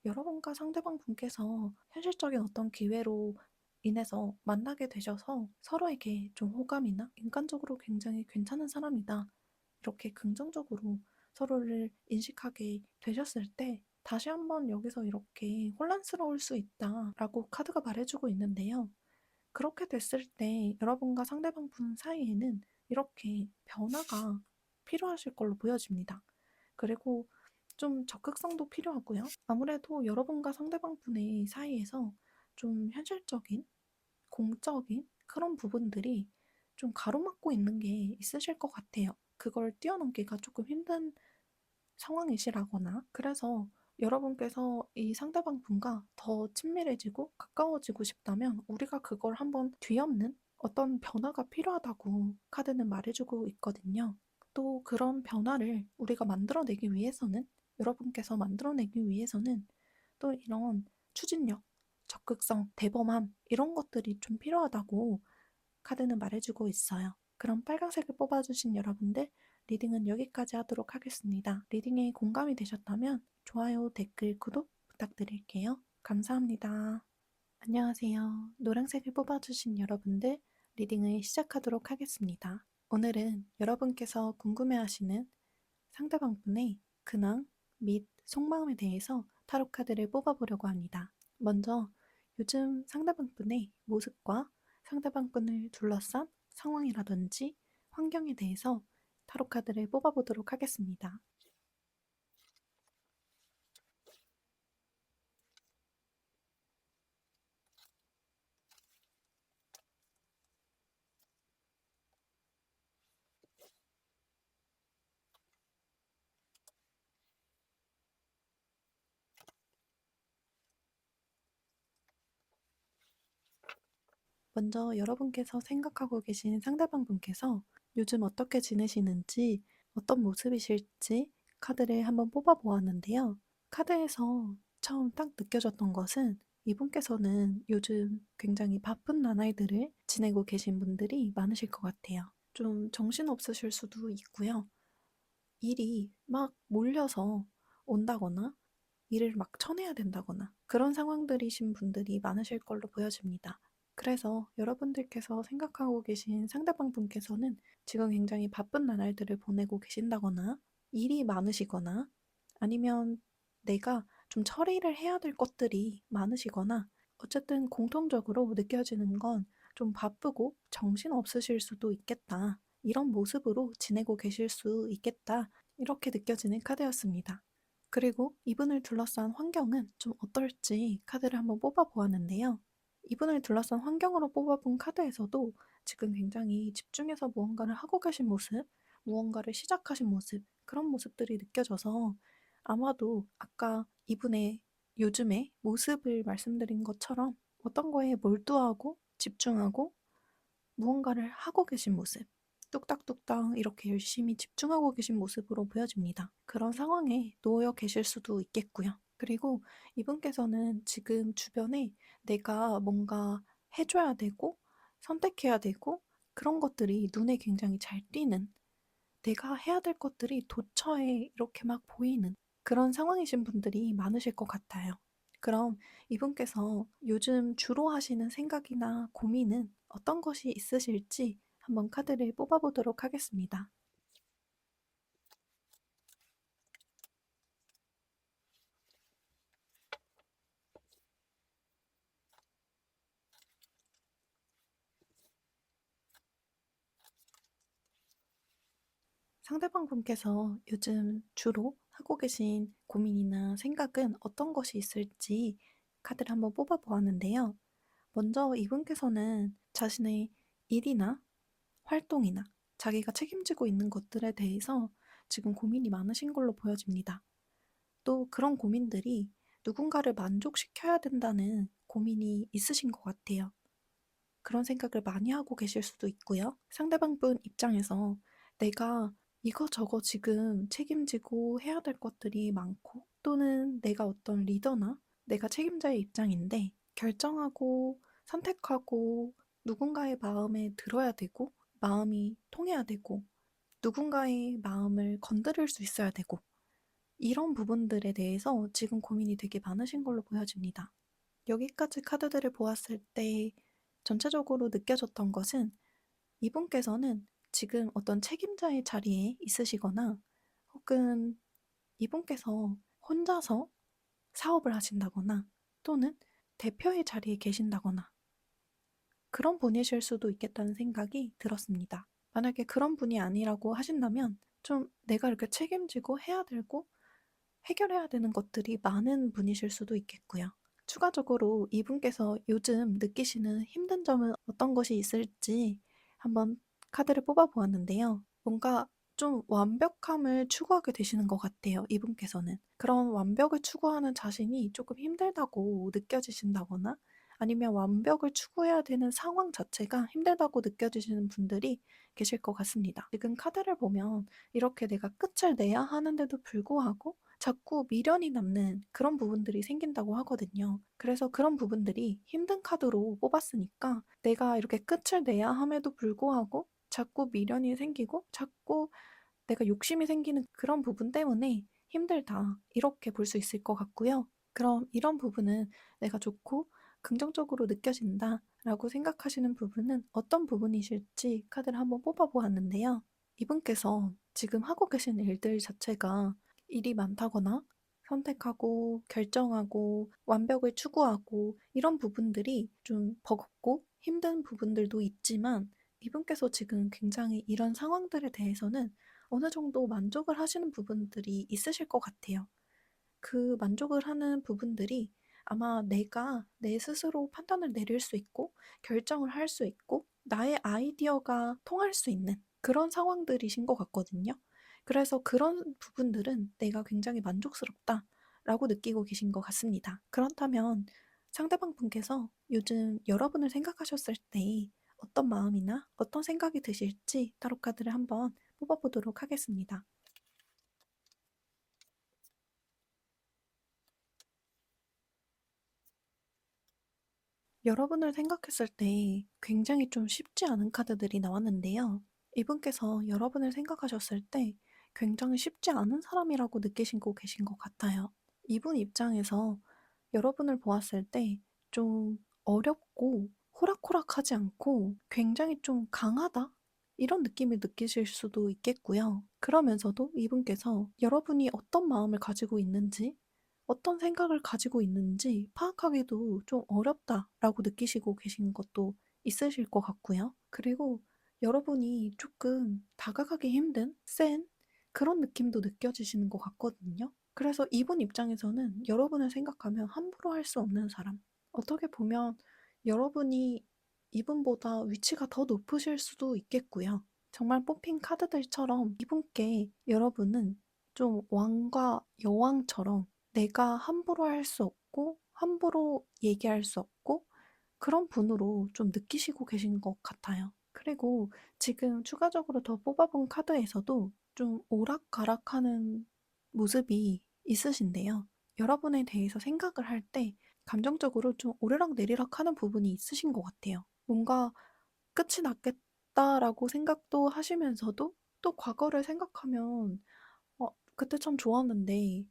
여러분과 상대방 분께서 현실적인 어떤 기회로 인해서 만나게 되셔서 서로에게 좀 호감이나 인간적으로 굉장히 괜찮은 사람이다. 이렇게 긍정적으로 서로를 인식하게 되셨을 때 다시 한번 여기서 이렇게 혼란스러울 수 있다라고 카드가 말해주고 있는데요. 그렇게 됐을 때 여러분과 상대방 분 사이에는 이렇게 변화가 필요하실 걸로 보여집니다. 그리고 좀 적극성도 필요하고요. 아무래도 여러분과 상대방 분의 사이에서 좀 현실적인, 공적인 그런 부분들이 좀 가로막고 있는 게 있으실 것 같아요. 그걸 뛰어넘기가 조금 힘든 상황이시라거나 그래서 여러분께서 이 상대방 분과 더 친밀해지고 가까워지고 싶다면 우리가 그걸 한번 뒤엎는 어떤 변화가 필요하다고 카드는 말해주고 있거든요. 또 그런 변화를 우리가 만들어내기 위해서는 여러분께서 만들어내기 위해서는 또 이런 추진력, 적극성, 대범함 이런 것들이 좀 필요하다고 카드는 말해주고 있어요. 그럼 빨간색을 뽑아주신 여러분들 리딩은 여기까지 하도록 하겠습니다. 리딩에 공감이 되셨다면 좋아요, 댓글, 구독 부탁드릴게요. 감사합니다. 안녕하세요. 노란색을 뽑아주신 여러분들 리딩을 시작하도록 하겠습니다. 오늘은 여러분께서 궁금해하시는 상대방 분의 근황 및 속마음에 대해서 타로 카드를 뽑아보려고 합니다. 먼저 요즘 상대방 분의 모습과 상대방 분을 둘러싼 상황이라든지 환경에 대해서 타로 카드를 뽑아보도록 하겠습니다. 먼저 여러분께서 생각하고 계신 상대방 분께서 요즘 어떻게 지내시는지, 어떤 모습이실지 카드를 한번 뽑아 보았는데요. 카드에서 처음 딱 느껴졌던 것은 이분께서는 요즘 굉장히 바쁜 나날들을 지내고 계신 분들이 많으실 것 같아요. 좀 정신없으실 수도 있고요. 일이 막 몰려서 온다거나 일을 막 쳐내야 된다거나 그런 상황들이신 분들이 많으실 걸로 보여집니다. 그래서 여러분들께서 생각하고 계신 상대방 분께서는 지금 굉장히 바쁜 나날들을 보내고 계신다거나 일이 많으시거나 아니면 내가 좀 처리를 해야 될 것들이 많으시거나 어쨌든 공통적으로 느껴지는 건 좀 바쁘고 정신없으실 수도 있겠다. 이런 모습으로 지내고 계실 수 있겠다. 이렇게 느껴지는 카드였습니다. 그리고 이분을 둘러싼 환경은 좀 어떨지 카드를 한번 뽑아 보았는데요. 이분을 둘러싼 환경으로 뽑아본 카드에서도 지금 굉장히 집중해서 무언가를 하고 계신 모습, 무언가를 시작하신 모습, 그런 모습들이 느껴져서 아마도 아까 이분의 요즘의 모습을 말씀드린 것처럼 어떤 거에 몰두하고 집중하고 무언가를 하고 계신 모습, 뚝딱뚝딱 이렇게 열심히 집중하고 계신 모습으로 보여집니다. 그런 상황에 놓여 계실 수도 있겠고요. 그리고 이분께서는 지금 주변에 내가 뭔가 해줘야 되고 선택해야 되고 그런 것들이 눈에 굉장히 잘 띄는 내가 해야 될 것들이 도처에 이렇게 막 보이는 그런 상황이신 분들이 많으실 것 같아요. 그럼 이분께서 요즘 주로 하시는 생각이나 고민은 어떤 것이 있으실지 한번 카드를 뽑아보도록 하겠습니다. 상대방 분께서 요즘 주로 하고 계신 고민이나 생각은 어떤 것이 있을지 카드를 한번 뽑아보았는데요. 먼저 이분께서는 자신의 일이나 활동이나 자기가 책임지고 있는 것들에 대해서 지금 고민이 많으신 걸로 보여집니다. 또 그런 고민들이 누군가를 만족시켜야 된다는 고민이 있으신 것 같아요. 그런 생각을 많이 하고 계실 수도 있고요. 상대방 분 입장에서 내가 이거저거 지금 책임지고 해야 될 것들이 많고 또는 내가 어떤 리더나 내가 책임자의 입장인데 결정하고 선택하고 누군가의 마음에 들어야 되고 마음이 통해야 되고 누군가의 마음을 건드릴 수 있어야 되고 이런 부분들에 대해서 지금 고민이 되게 많으신 걸로 보여집니다. 여기까지 카드들을 보았을 때 전체적으로 느껴졌던 것은 이분께서는 지금 어떤 책임자의 자리에 있으시거나 혹은 이분께서 혼자서 사업을 하신다거나 또는 대표의 자리에 계신다거나 그런 분이실 수도 있겠다는 생각이 들었습니다. 만약에 그런 분이 아니라고 하신다면 좀 내가 이렇게 책임지고 해야 되고 해결해야 되는 것들이 많은 분이실 수도 있겠고요. 추가적으로 이분께서 요즘 느끼시는 힘든 점은 어떤 것이 있을지 한번 카드를 뽑아 보았는데요. 뭔가 좀 완벽함을 추구하게 되시는 것 같아요, 이분께서는. 그런 완벽을 추구하는 자신이 조금 힘들다고 느껴지신다거나 아니면 완벽을 추구해야 되는 상황 자체가 힘들다고 느껴지시는 분들이 계실 것 같습니다. 지금 카드를 보면 이렇게 내가 끝을 내야 하는데도 불구하고 자꾸 미련이 남는 그런 부분들이 생긴다고 하거든요. 그래서 그런 부분들이 힘든 카드로 뽑았으니까 내가 이렇게 끝을 내야 함에도 불구하고 자꾸 미련이 생기고 자꾸 내가 욕심이 생기는 그런 부분 때문에 힘들다. 이렇게 볼 수 있을 것 같고요. 그럼 이런 부분은 내가 좋고 긍정적으로 느껴진다. 라고 생각하시는 부분은 어떤 부분이실지 카드를 한번 뽑아 보았는데요. 이분께서 지금 하고 계신 일들 자체가 일이 많다거나 선택하고 결정하고 완벽을 추구하고 이런 부분들이 좀 버겁고 힘든 부분들도 있지만 이분께서 지금 굉장히 이런 상황들에 대해서는 어느 정도 만족을 하시는 부분들이 있으실 것 같아요. 그 만족을 하는 부분들이 아마 내가 내 스스로 판단을 내릴 수 있고 결정을 할 수 있고 나의 아이디어가 통할 수 있는 그런 상황들이신 것 같거든요. 그래서 그런 부분들은 내가 굉장히 만족스럽다라고 느끼고 계신 것 같습니다. 그렇다면 상대방 분께서 요즘 여러분을 생각하셨을 때 어떤 마음이나 어떤 생각이 드실지 타로 카드를 한번 뽑아보도록 하겠습니다. 여러분을 생각했을 때 굉장히 좀 쉽지 않은 카드들이 나왔는데요. 이분께서 여러분을 생각하셨을 때 굉장히 쉽지 않은 사람이라고 느끼시고 계신 것 같아요. 이분 입장에서 여러분을 보았을 때 좀 어렵고 호락호락하지 않고 굉장히 좀 강하다? 이런 느낌을 느끼실 수도 있겠고요. 그러면서도 이분께서 여러분이 어떤 마음을 가지고 있는지 어떤 생각을 가지고 있는지 파악하기도 좀 어렵다라고 느끼시고 계신 것도 있으실 것 같고요. 그리고 여러분이 조금 다가가기 힘든 센 그런 느낌도 느껴지시는 것 같거든요. 그래서 이분 입장에서는 여러분을 생각하면 함부로 할 수 없는 사람. 어떻게 보면 여러분이 이분보다 위치가 더 높으실 수도 있겠고요. 정말 뽑힌 카드들처럼 이분께 여러분은 좀 왕과 여왕처럼 내가 함부로 할 수 없고 함부로 얘기할 수 없고 그런 분으로 좀 느끼시고 계신 것 같아요. 그리고 지금 추가적으로 더 뽑아본 카드에서도 좀 오락가락하는 모습이 있으신데요. 여러분에 대해서 생각을 할 때 감정적으로 좀 오르락내리락 하는 부분이 있으신 것 같아요. 뭔가 끝이 났겠다라고 생각도 하시면서도 또 과거를 생각하면 그때 참 좋았는데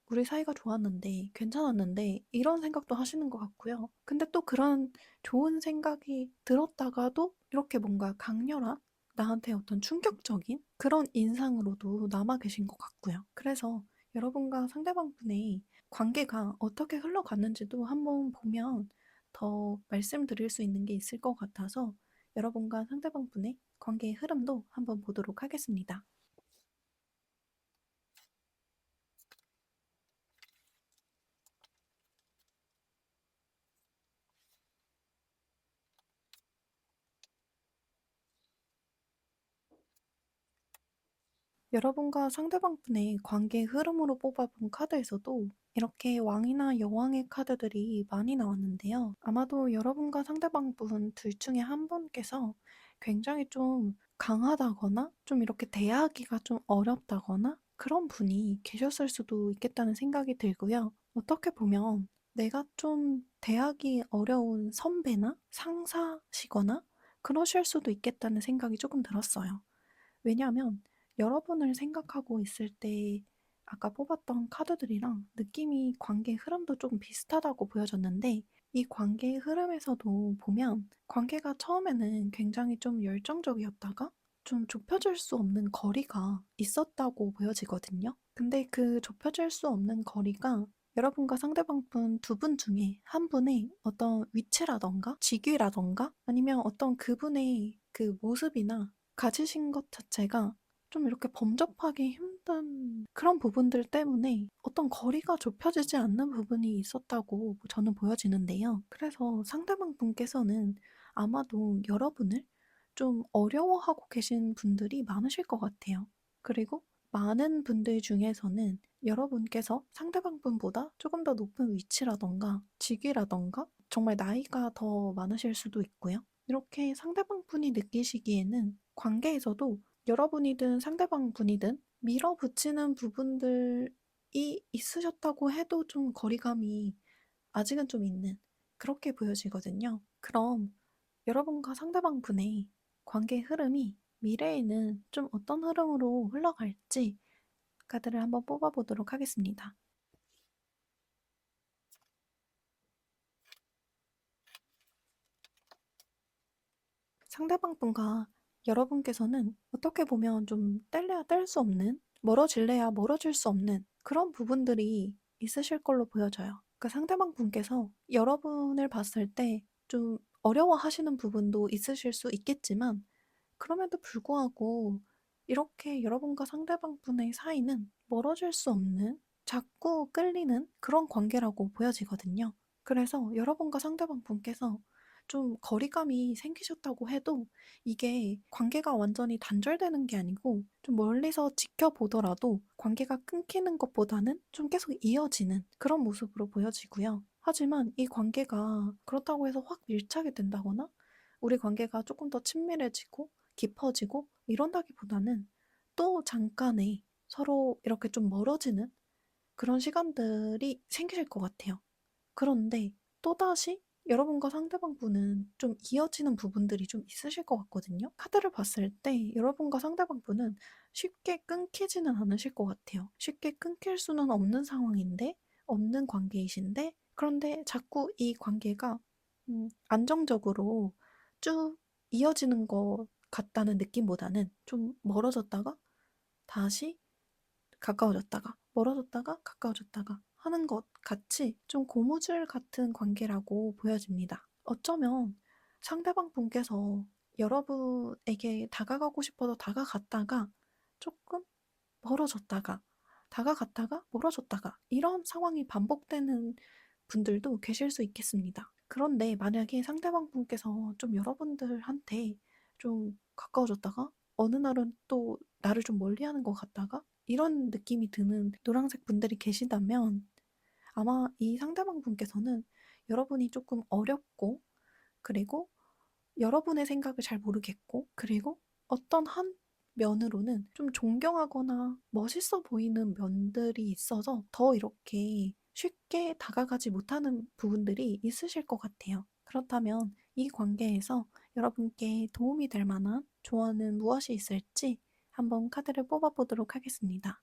우리 사이가 좋았는데, 괜찮았는데, 이런 생각도 하시는 것 같고요. 근데 또 그런 좋은 생각이 들었다가도 이렇게 뭔가 강렬한 나한테 어떤 충격적인 그런 인상으로도 남아 계신 것 같고요. 그래서 여러분과 상대방 분의 관계가 어떻게 흘러갔는지도 한번 보면 더 말씀드릴 수 있는 게 있을 것 같아서 여러분과 상대방 분의 관계의 흐름도 한번 보도록 하겠습니다. 여러분과 상대방 분의 관계 흐름으로 뽑아본 카드에서도 이렇게 왕이나 여왕의 카드들이 많이 나왔는데요. 아마도 여러분과 상대방 분 둘 중에 한 분께서 굉장히 좀 강하다거나 좀 이렇게 대하기가 좀 어렵다거나 그런 분이 계셨을 수도 있겠다는 생각이 들고요. 어떻게 보면 내가 좀 대하기 어려운 선배나 상사시거나 그러실 수도 있겠다는 생각이 조금 들었어요. 왜냐하면 여러분을 생각하고 있을 때 아까 뽑았던 카드들이랑 느낌이 관계 흐름도 조금 비슷하다고 보여졌는데 이 관계의 흐름에서도 보면 관계가 처음에는 굉장히 좀 열정적이었다가 좀 좁혀질 수 없는 거리가 있었다고 보여지거든요. 근데 그 좁혀질 수 없는 거리가 여러분과 상대방 분 두 분 중에 한 분의 어떤 위치라던가 직위라던가 아니면 어떤 그분의 그 모습이나 가지신 것 자체가 좀 이렇게 범접하기 힘든 그런 부분들 때문에 어떤 거리가 좁혀지지 않는 부분이 있었다고 저는 보여지는데요. 그래서 상대방 분께서는 아마도 여러분을 좀 어려워하고 계신 분들이 많으실 것 같아요. 그리고 많은 분들 중에서는 여러분께서 상대방 분보다 조금 더 높은 위치라던가 직위라던가 정말 나이가 더 많으실 수도 있고요. 이렇게 상대방 분이 느끼시기에는 관계에서도 여러분이든 상대방 분이든 밀어붙이는 부분들이 있으셨다고 해도 좀 거리감이 아직은 좀 있는 그렇게 보여지거든요. 그럼 여러분과 상대방 분의 관계 흐름이 미래에는 좀 어떤 흐름으로 흘러갈지 카드를 한번 뽑아보도록 하겠습니다. 상대방 분과 여러분께서는 어떻게 보면 좀 뗄래야 뗄 수 없는, 멀어질래야 멀어질 수 없는 그런 부분들이 있으실 걸로 보여져요. 그 상대방 분께서 여러분을 봤을 때 좀 어려워하시는 부분도 있으실 수 있겠지만, 그럼에도 불구하고 이렇게 여러분과 상대방 분의 사이는 멀어질 수 없는, 자꾸 끌리는 그런 관계라고 보여지거든요. 그래서 여러분과 상대방 분께서 좀 거리감이 생기셨다고 해도 이게 관계가 완전히 단절되는 게 아니고 좀 멀리서 지켜보더라도 관계가 끊기는 것보다는 좀 계속 이어지는 그런 모습으로 보여지고요. 하지만 이 관계가 그렇다고 해서 확 밀착이 된다거나 우리 관계가 조금 더 친밀해지고 깊어지고 이런다기보다는 또 잠깐의 서로 이렇게 좀 멀어지는 그런 시간들이 생기실 것 같아요. 그런데 또다시 여러분과 상대방 분은 좀 이어지는 부분들이 좀 있으실 것 같거든요. 카드를 봤을 때 여러분과 상대방 분은 쉽게 끊기지는 않으실 것 같아요. 쉽게 끊길 수는 없는 상황인데, 없는 관계이신데, 그런데 자꾸 이 관계가 안정적으로 쭉 이어지는 것 같다는 느낌보다는 좀 멀어졌다가 다시 가까워졌다가 멀어졌다가 가까워졌다가 하는 것 같이 좀 고무줄 같은 관계라고 보여집니다. 어쩌면 상대방 분께서 여러분에게 다가가고 싶어서 다가갔다가 조금 멀어졌다가 다가갔다가 멀어졌다가 이런 상황이 반복되는 분들도 계실 수 있겠습니다. 그런데 만약에 상대방 분께서 좀 여러분들한테 좀 가까워졌다가 어느 날은 또 나를 좀 멀리하는 것 같다가 이런 느낌이 드는 노란색 분들이 계시다면 아마 이 상대방 분께서는 여러분이 조금 어렵고, 그리고 여러분의 생각을 잘 모르겠고, 그리고 어떤 한 면으로는 좀 존경하거나 멋있어 보이는 면들이 있어서 더 이렇게 쉽게 다가가지 못하는 부분들이 있으실 것 같아요. 그렇다면 이 관계에서 여러분께 도움이 될 만한 조언은 무엇이 있을지 한번 카드를 뽑아보도록 하겠습니다.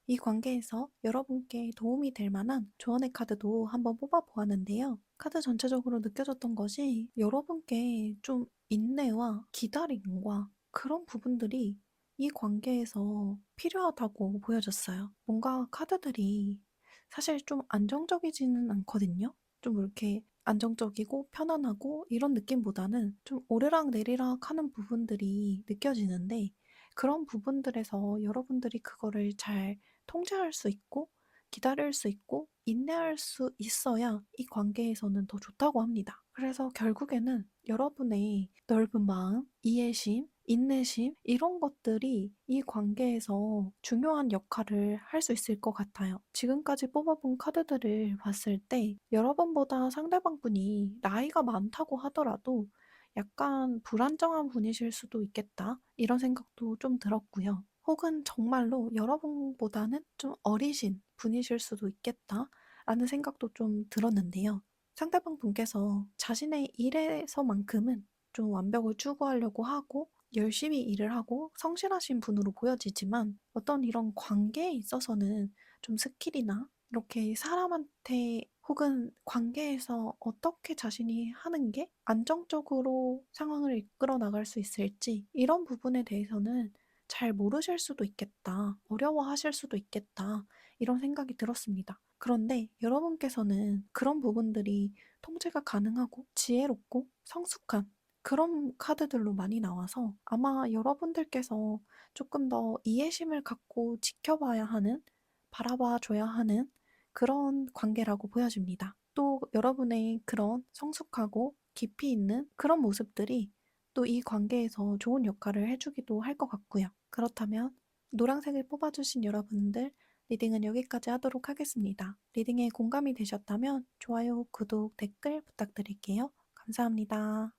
이 관계에서 여러분께 도움이 될 만한 조언의 카드도 한번 뽑아보았는데요. 카드 전체적으로 느껴졌던 것이 여러분께 좀 인내와 기다림과 그런 부분들이 이 관계에서 필요하다고 보여졌어요. 뭔가 카드들이 사실 좀 안정적이지는 않거든요. 좀 이렇게 안정적이고 편안하고 이런 느낌보다는 좀 오르락내리락 하는 부분들이 느껴지는데, 그런 부분들에서 여러분들이 그거를 잘 통제할 수 있고 기다릴 수 있고 인내할 수 있어야 이 관계에서는 더 좋다고 합니다. 그래서 결국에는 여러분의 넓은 마음, 이해심, 인내심 이런 것들이 이 관계에서 중요한 역할을 할 수 있을 것 같아요. 지금까지 뽑아본 카드들을 봤을 때 여러분보다 상대방 분이 나이가 많다고 하더라도 약간 불안정한 분이실 수도 있겠다, 이런 생각도 좀 들었고요. 혹은 정말로 여러분보다는 좀 어리신 분이실 수도 있겠다 라는 생각도 좀 들었는데요. 상대방 분께서 자신의 일에서만큼은 좀 완벽을 추구하려고 하고 열심히 일을 하고 성실하신 분으로 보여지지만, 어떤 이런 관계에 있어서는 좀 스킬이나 이렇게 사람한테 혹은 관계에서 어떻게 자신이 하는 게 안정적으로 상황을 이끌어 나갈 수 있을지 이런 부분에 대해서는 잘 모르실 수도 있겠다, 어려워하실 수도 있겠다, 이런 생각이 들었습니다. 그런데 여러분께서는 그런 부분들이 통제가 가능하고 지혜롭고 성숙한 그런 카드들로 많이 나와서 아마 여러분들께서 조금 더 이해심을 갖고 지켜봐야 하는, 바라봐 줘야 하는 그런 관계라고 보여집니다. 또 여러분의 그런 성숙하고 깊이 있는 그런 모습들이 또 이 관계에서 좋은 역할을 해주기도 할 것 같고요. 그렇다면 노란색을 뽑아주신 여러분들, 리딩은 여기까지 하도록 하겠습니다. 리딩에 공감이 되셨다면 좋아요, 구독, 댓글 부탁드릴게요. 감사합니다.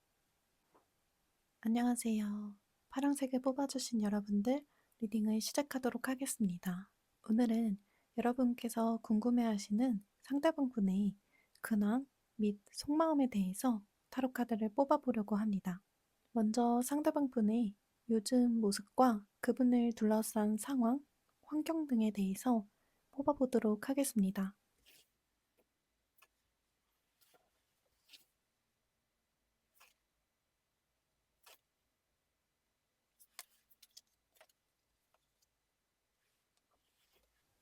안녕하세요. 파란색을 뽑아주신 여러분들, 리딩을 시작하도록 하겠습니다. 오늘은 여러분께서 궁금해하시는 상대방분의 근황 및 속마음에 대해서 타로 카드를 뽑아보려고 합니다. 먼저 상대방분의 요즘 모습과 그분을 둘러싼 상황, 환경 등에 대해서 뽑아보도록 하겠습니다.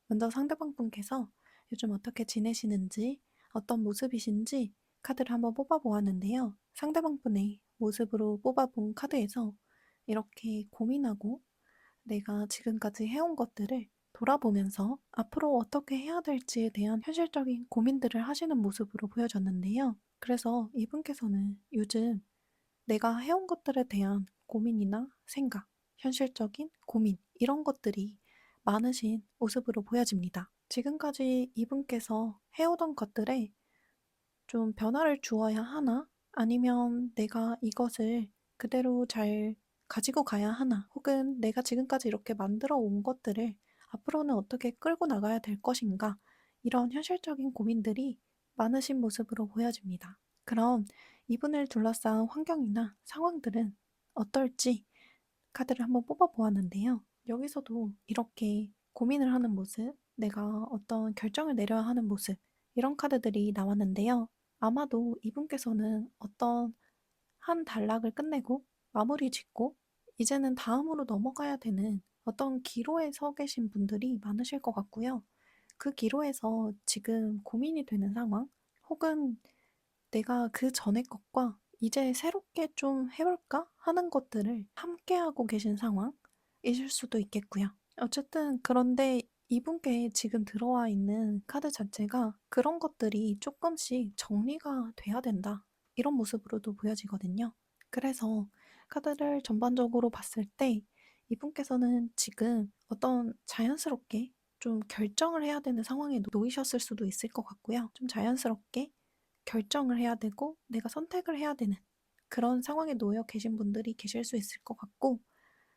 먼저 상대방분께서 요즘 어떻게 지내시는지, 어떤 모습이신지 카드를 한번 뽑아보았는데요. 상대방분의 모습으로 뽑아본 카드에서 이렇게 고민하고 내가 지금까지 해온 것들을 돌아보면서 앞으로 어떻게 해야 될지에 대한 현실적인 고민들을 하시는 모습으로 보여졌는데요. 그래서 이분께서는 요즘 내가 해온 것들에 대한 고민이나 생각, 현실적인 고민, 이런 것들이 많으신 모습으로 보여집니다. 지금까지 이분께서 해오던 것들에 좀 변화를 주어야 하나? 아니면 내가 이것을 그대로 잘 가지고 가야 하나? 혹은 내가 지금까지 이렇게 만들어 온 것들을 앞으로는 어떻게 끌고 나가야 될 것인가? 이런 현실적인 고민들이 많으신 모습으로 보여집니다. 그럼 이분을 둘러싼 환경이나 상황들은 어떨지 카드를 한번 뽑아 보았는데요. 여기서도 이렇게 고민을 하는 모습, 내가 어떤 결정을 내려야 하는 모습, 이런 카드들이 나왔는데요. 아마도 이분께서는 어떤 한 단락을 끝내고 마무리 짓고 이제는 다음으로 넘어가야 되는 어떤 기로에 서 계신 분들이 많으실 것 같고요. 그 기로에서 지금 고민이 되는 상황, 혹은 내가 그 전의 것과 이제 새롭게 좀 해볼까 하는 것들을 함께하고 계신 상황이실 수도 있겠고요. 어쨌든 그런데 이분께 지금 들어와 있는 카드 자체가 그런 것들이 조금씩 정리가 돼야 된다. 이런 모습으로도 보여지거든요. 그래서 카드를 전반적으로 봤을 때 이분께서는 지금 어떤 자연스럽게 좀 결정을 해야 되는 상황에 놓이셨을 수도 있을 것 같고요. 좀 자연스럽게 결정을 해야 되고 내가 선택을 해야 되는 그런 상황에 놓여 계신 분들이 계실 수 있을 것 같고,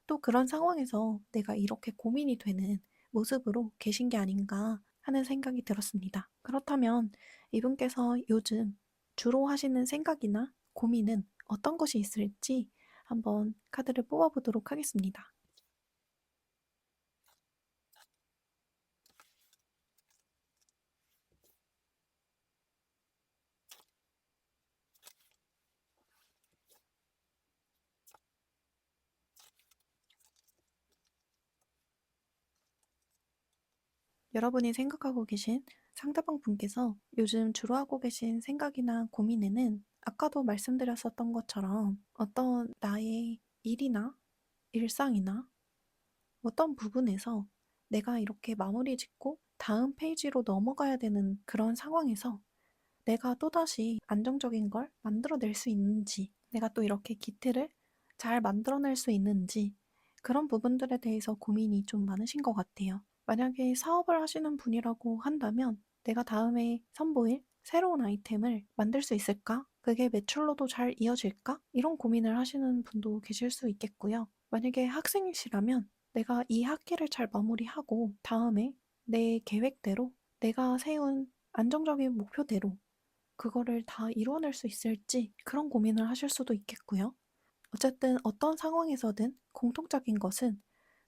또 그런 상황에서 내가 이렇게 고민이 되는 모습으로 계신 게 아닌가 하는 생각이 들었습니다. 그렇다면 이분께서 요즘 주로 하시는 생각이나 고민은 어떤 것이 있을지 한번 카드를 뽑아보도록 하겠습니다. 여러분이 생각하고 계신 상대방 분께서 요즘 주로 하고 계신 생각이나 고민에는 아까도 말씀드렸었던 것처럼 어떤 나의 일이나 일상이나 어떤 부분에서 내가 이렇게 마무리 짓고 다음 페이지로 넘어가야 되는 그런 상황에서 내가 또다시 안정적인 걸 만들어낼 수 있는지, 내가 또 이렇게 기틀을 잘 만들어낼 수 있는지, 그런 부분들에 대해서 고민이 좀 많으신 것 같아요. 만약에 사업을 하시는 분이라고 한다면 내가 다음에 선보일 새로운 아이템을 만들 수 있을까? 그게 매출로도 잘 이어질까? 이런 고민을 하시는 분도 계실 수 있겠고요. 만약에 학생이시라면 내가 이 학기를 잘 마무리하고 다음에 내 계획대로 내가 세운 안정적인 목표대로 그거를 다 이뤄낼 수 있을지 그런 고민을 하실 수도 있겠고요. 어쨌든 어떤 상황에서든 공통적인 것은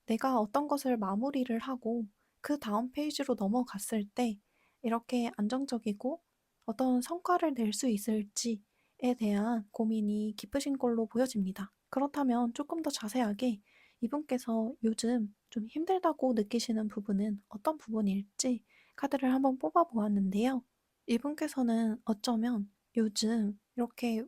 내가 어떤 것을 마무리를 하고 그 다음 페이지로 넘어갔을 때 이렇게 안정적이고 어떤 성과를 낼 수 있을지에 대한 고민이 깊으신 걸로 보여집니다. 그렇다면 조금 더 자세하게 이분께서 요즘 좀 힘들다고 느끼시는 부분은 어떤 부분일지 카드를 한번 뽑아 보았는데요. 이분께서는 어쩌면 요즘 이렇게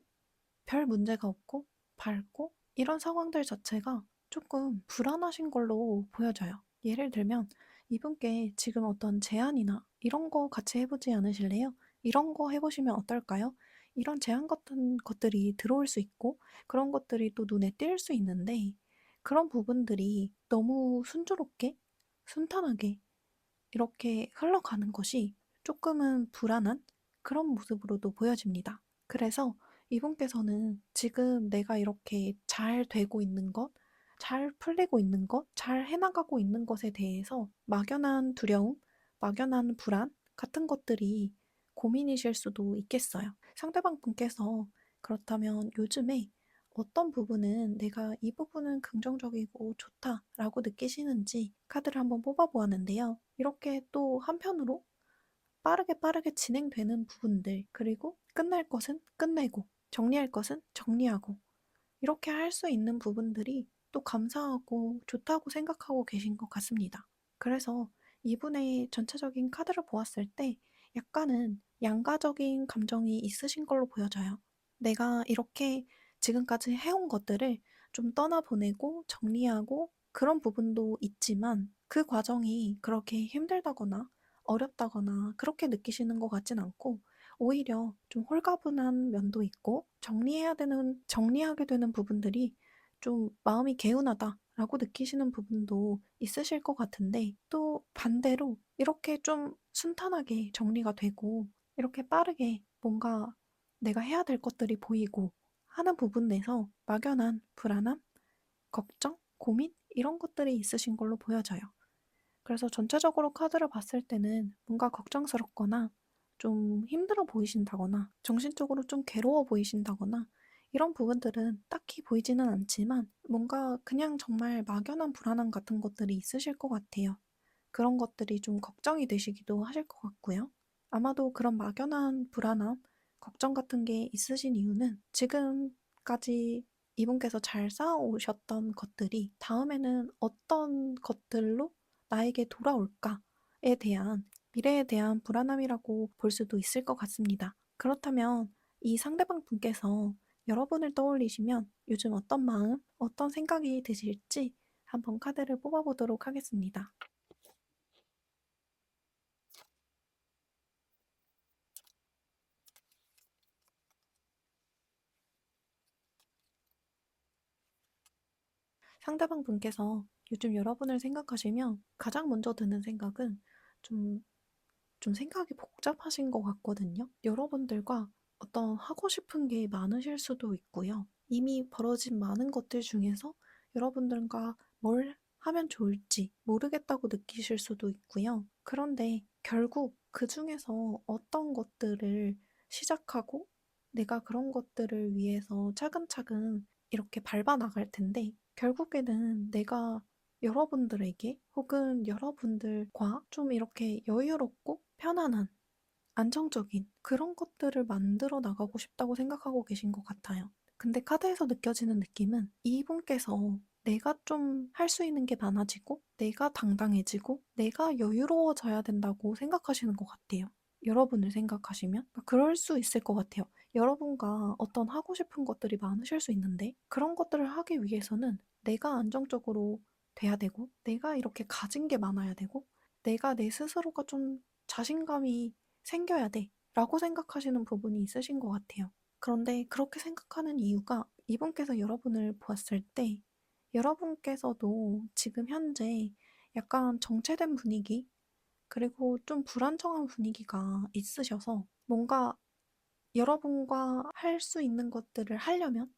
별 문제가 없고 밝고 이런 상황들 자체가 조금 불안하신 걸로 보여져요. 예를 들면 이분께 지금 어떤 제안이나 이런 거 같이 해보지 않으실래요? 이런 거 해보시면 어떨까요? 이런 제안 같은 것들이 들어올 수 있고 그런 것들이 또 눈에 띌 수 있는데 그런 부분들이 너무 순조롭게, 순탄하게 이렇게 흘러가는 것이 조금은 불안한 그런 모습으로도 보여집니다. 그래서 이분께서는 지금 내가 이렇게 잘 되고 있는 것, 잘 풀리고 있는 것, 잘 해나가고 있는 것에 대해서 막연한 두려움, 막연한 불안 같은 것들이 고민이실 수도 있겠어요. 상대방 분께서 그렇다면 요즘에 어떤 부분은 내가 이 부분은 긍정적이고 좋다라고 느끼시는지 카드를 한번 뽑아보았는데요. 이렇게 또 한편으로 빠르게 진행되는 부분들, 그리고 끝날 것은 끝내고, 정리할 것은 정리하고, 이렇게 할 수 있는 부분들이 또 감사하고 좋다고 생각하고 계신 것 같습니다. 그래서 이분의 전체적인 카드를 보았을 때 약간은 양가적인 감정이 있으신 걸로 보여져요. 내가 이렇게 지금까지 해온 것들을 좀 떠나보내고 정리하고 그런 부분도 있지만 그 과정이 그렇게 힘들다거나 어렵다거나 그렇게 느끼시는 것 같진 않고 오히려 좀 홀가분한 면도 있고 정리하게 되는 부분들이 좀 마음이 개운하다라고 느끼시는 부분도 있으실 것 같은데 또 반대로 이렇게 좀 순탄하게 정리가 되고 이렇게 빠르게 뭔가 내가 해야 될 것들이 보이고 하는 부분에서 막연한 불안함, 걱정, 고민 이런 것들이 있으신 걸로 보여져요. 그래서 전체적으로 카드를 봤을 때는 뭔가 걱정스럽거나 좀 힘들어 보이신다거나 정신적으로 좀 괴로워 보이신다거나 이런 부분들은 딱히 보이지는 않지만 뭔가 그냥 정말 막연한 불안함 같은 것들이 있으실 것 같아요. 그런 것들이 좀 걱정이 되시기도 하실 것 같고요. 아마도 그런 막연한 불안함, 걱정 같은 게 있으신 이유는 지금까지 이분께서 잘 쌓아오셨던 것들이 다음에는 어떤 것들로 나에게 돌아올까에 대한 미래에 대한 불안함이라고 볼 수도 있을 것 같습니다. 그렇다면 이 상대방 분께서 여러분을 떠올리시면 요즘 어떤 마음, 어떤 생각이 드실지 한번 카드를 뽑아보도록 하겠습니다. 상대방 분께서 요즘 여러분을 생각하시면 가장 먼저 드는 생각은 좀, 좀 생각이 복잡하신 것 같거든요. 여러분들과 어떤 하고 싶은 게 많으실 수도 있고요. 이미 벌어진 많은 것들 중에서 여러분들과 뭘 하면 좋을지 모르겠다고 느끼실 수도 있고요. 그런데 결국 그 중에서 어떤 것들을 시작하고 내가 그런 것들을 위해서 차근차근 이렇게 밟아 나갈 텐데 결국에는 내가 여러분들에게 혹은 여러분들과 좀 이렇게 여유롭고 편안한 안정적인 그런 것들을 만들어 나가고 싶다고 생각하고 계신 것 같아요. 근데 카드에서 느껴지는 느낌은 이분께서 내가 좀 할 수 있는 게 많아지고 내가 당당해지고 내가 여유로워져야 된다고 생각하시는 것 같아요. 여러분을 생각하시면 그럴 수 있을 것 같아요. 여러분과 어떤 하고 싶은 것들이 많으실 수 있는데 그런 것들을 하기 위해서는 내가 안정적으로 돼야 되고 내가 이렇게 가진 게 많아야 되고 내가 내 스스로가 좀 자신감이 생겨야 돼 라고 생각하시는 부분이 있으신 것 같아요. 그런데 그렇게 생각하는 이유가 이분께서 여러분을 보았을 때 여러분께서도 지금 현재 약간 정체된 분위기 그리고 좀 불안정한 분위기가 있으셔서 뭔가 여러분과 할 수 있는 것들을 하려면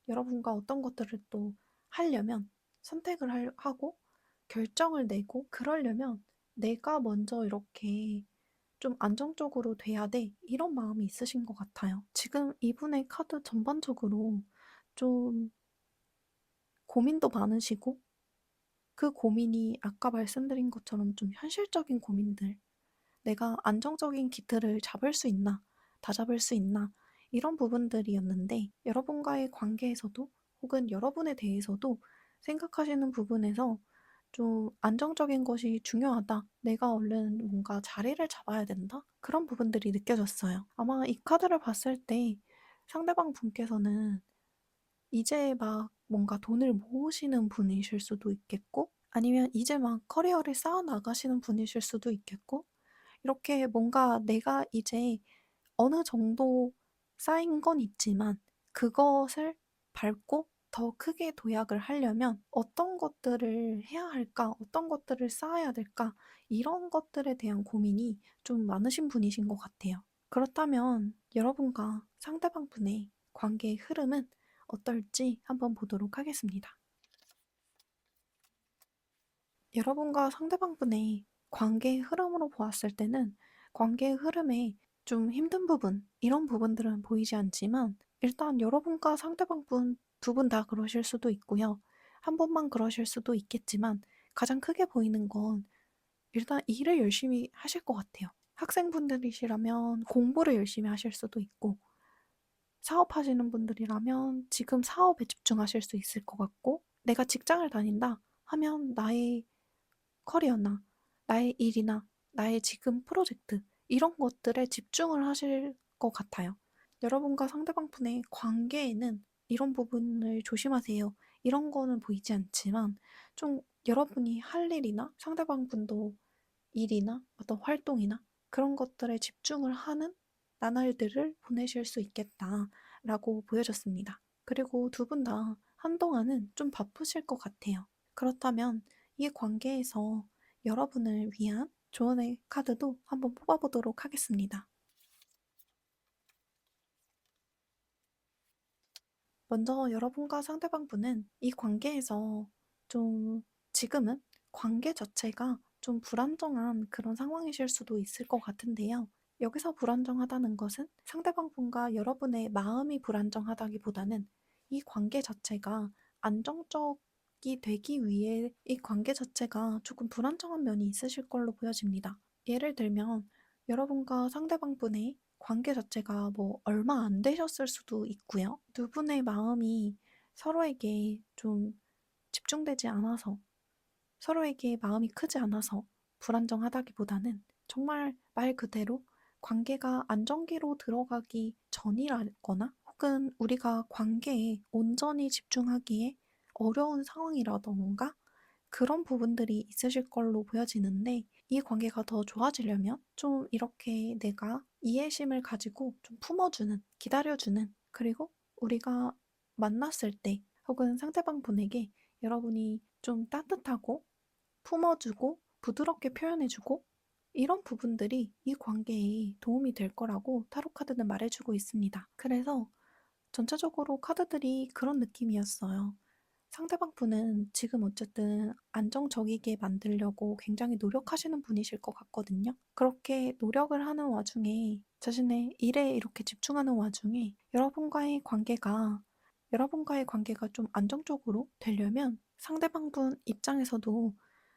여러분과 어떤 것들을 또 하려면 하고 결정을 내고 그러려면 내가 먼저 이렇게 좀 안정적으로 돼야 돼. 이런 마음이 있으신 것 같아요. 지금 이분의 카드 전반적으로 좀 고민도 많으시고 그 고민이 아까 말씀드린 것처럼 좀 현실적인 고민들, 내가 안정적인 기틀을 잡을 수 있나, 다 잡을 수 있나, 이런 부분들이었는데 여러분과의 관계에서도 혹은 여러분에 대해서도 생각하시는 부분에서 좀 안정적인 것이 중요하다. 내가 얼른 뭔가 자리를 잡아야 된다. 그런 부분들이 느껴졌어요. 아마 이 카드를 봤을 때 상대방 분께서는 이제 막 뭔가 돈을 모으시는 분이실 수도 있겠고, 아니면 이제 막 커리어를 쌓아 나가시는 분이실 수도 있겠고, 이렇게 뭔가 내가 이제 어느 정도 쌓인 건 있지만 그것을 밟고 더 크게 도약을 하려면 어떤 것들을 해야 할까? 어떤 것들을 쌓아야 될까? 이런 것들에 대한 고민이 좀 많으신 분이신 것 같아요. 그렇다면 여러분과 상대방 분의 관계의 흐름은 어떨지 한번 보도록 하겠습니다. 여러분과 상대방 분의 관계의 흐름으로 보았을 때는 관계의 흐름에 좀 힘든 부분, 이런 부분들은 보이지 않지만 일단 여러분과 상대방 분 두 분 다 그러실 수도 있고요. 한 분만 그러실 수도 있겠지만 가장 크게 보이는 건 일단 일을 열심히 하실 것 같아요. 학생분들이시라면 공부를 열심히 하실 수도 있고, 사업하시는 분들이라면 지금 사업에 집중하실 수 있을 것 같고, 내가 직장을 다닌다 하면 나의 커리어나 나의 일이나 나의 지금 프로젝트 이런 것들에 집중을 하실 것 같아요. 여러분과 상대방 분의 관계에는 이런 부분을 조심하세요. 이런 거는 보이지 않지만 좀 여러분이 할 일이나 상대방 분도 일이나 어떤 활동이나 그런 것들에 집중을 하는 나날들을 보내실 수 있겠다라고 보여졌습니다. 그리고 두 분 다 한동안은 좀 바쁘실 것 같아요. 그렇다면 이 관계에서 여러분을 위한 조언의 카드도 한번 뽑아보도록 하겠습니다. 먼저 여러분과 상대방분은 이 관계에서 좀 지금은 관계 자체가 좀 불안정한 그런 상황이실 수도 있을 것 같은데요. 여기서 불안정하다는 것은 상대방분과 여러분의 마음이 불안정하다기보다는 이 관계 자체가 안정적이 되기 위해 이 관계 자체가 조금 불안정한 면이 있으실 걸로 보여집니다. 예를 들면 여러분과 상대방분의 관계 자체가 뭐 얼마 안 되셨을 수도 있고요. 두 분의 마음이 서로에게 좀 집중되지 않아서, 서로에게 마음이 크지 않아서 불안정하다기보다는 정말 말 그대로 관계가 안정기로 들어가기 전이라거나 혹은 우리가 관계에 온전히 집중하기에 어려운 상황이라던가 그런 부분들이 있으실 걸로 보여지는데, 이 관계가 더 좋아지려면 좀 이렇게 내가 이해심을 가지고 좀 품어주는, 기다려주는, 그리고 우리가 만났을 때 혹은 상대방 분에게 여러분이 좀 따뜻하고 품어주고 부드럽게 표현해주고 이런 부분들이 이 관계에 도움이 될 거라고 타로 카드는 말해주고 있습니다. 그래서 전체적으로 카드들이 그런 느낌이었어요. 상대방 분은 지금 어쨌든 안정적이게 만들려고 굉장히 노력하시는 분이실 것 같거든요. 그렇게 노력을 하는 와중에 자신의 일에 이렇게 집중하는 와중에 여러분과의 관계가 좀 안정적으로 되려면 상대방 분 입장에서도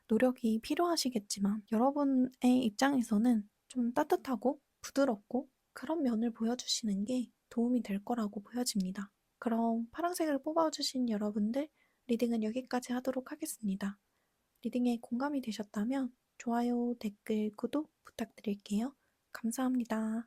노력이 필요하시겠지만 여러분의 입장에서는 좀 따뜻하고 부드럽고 그런 면을 보여주시는 게 도움이 될 거라고 보여집니다. 그럼 파란색을 뽑아주신 여러분들 리딩은 여기까지 하도록 하겠습니다. 리딩에 공감이 되셨다면 좋아요, 댓글, 구독 부탁드릴게요. 감사합니다.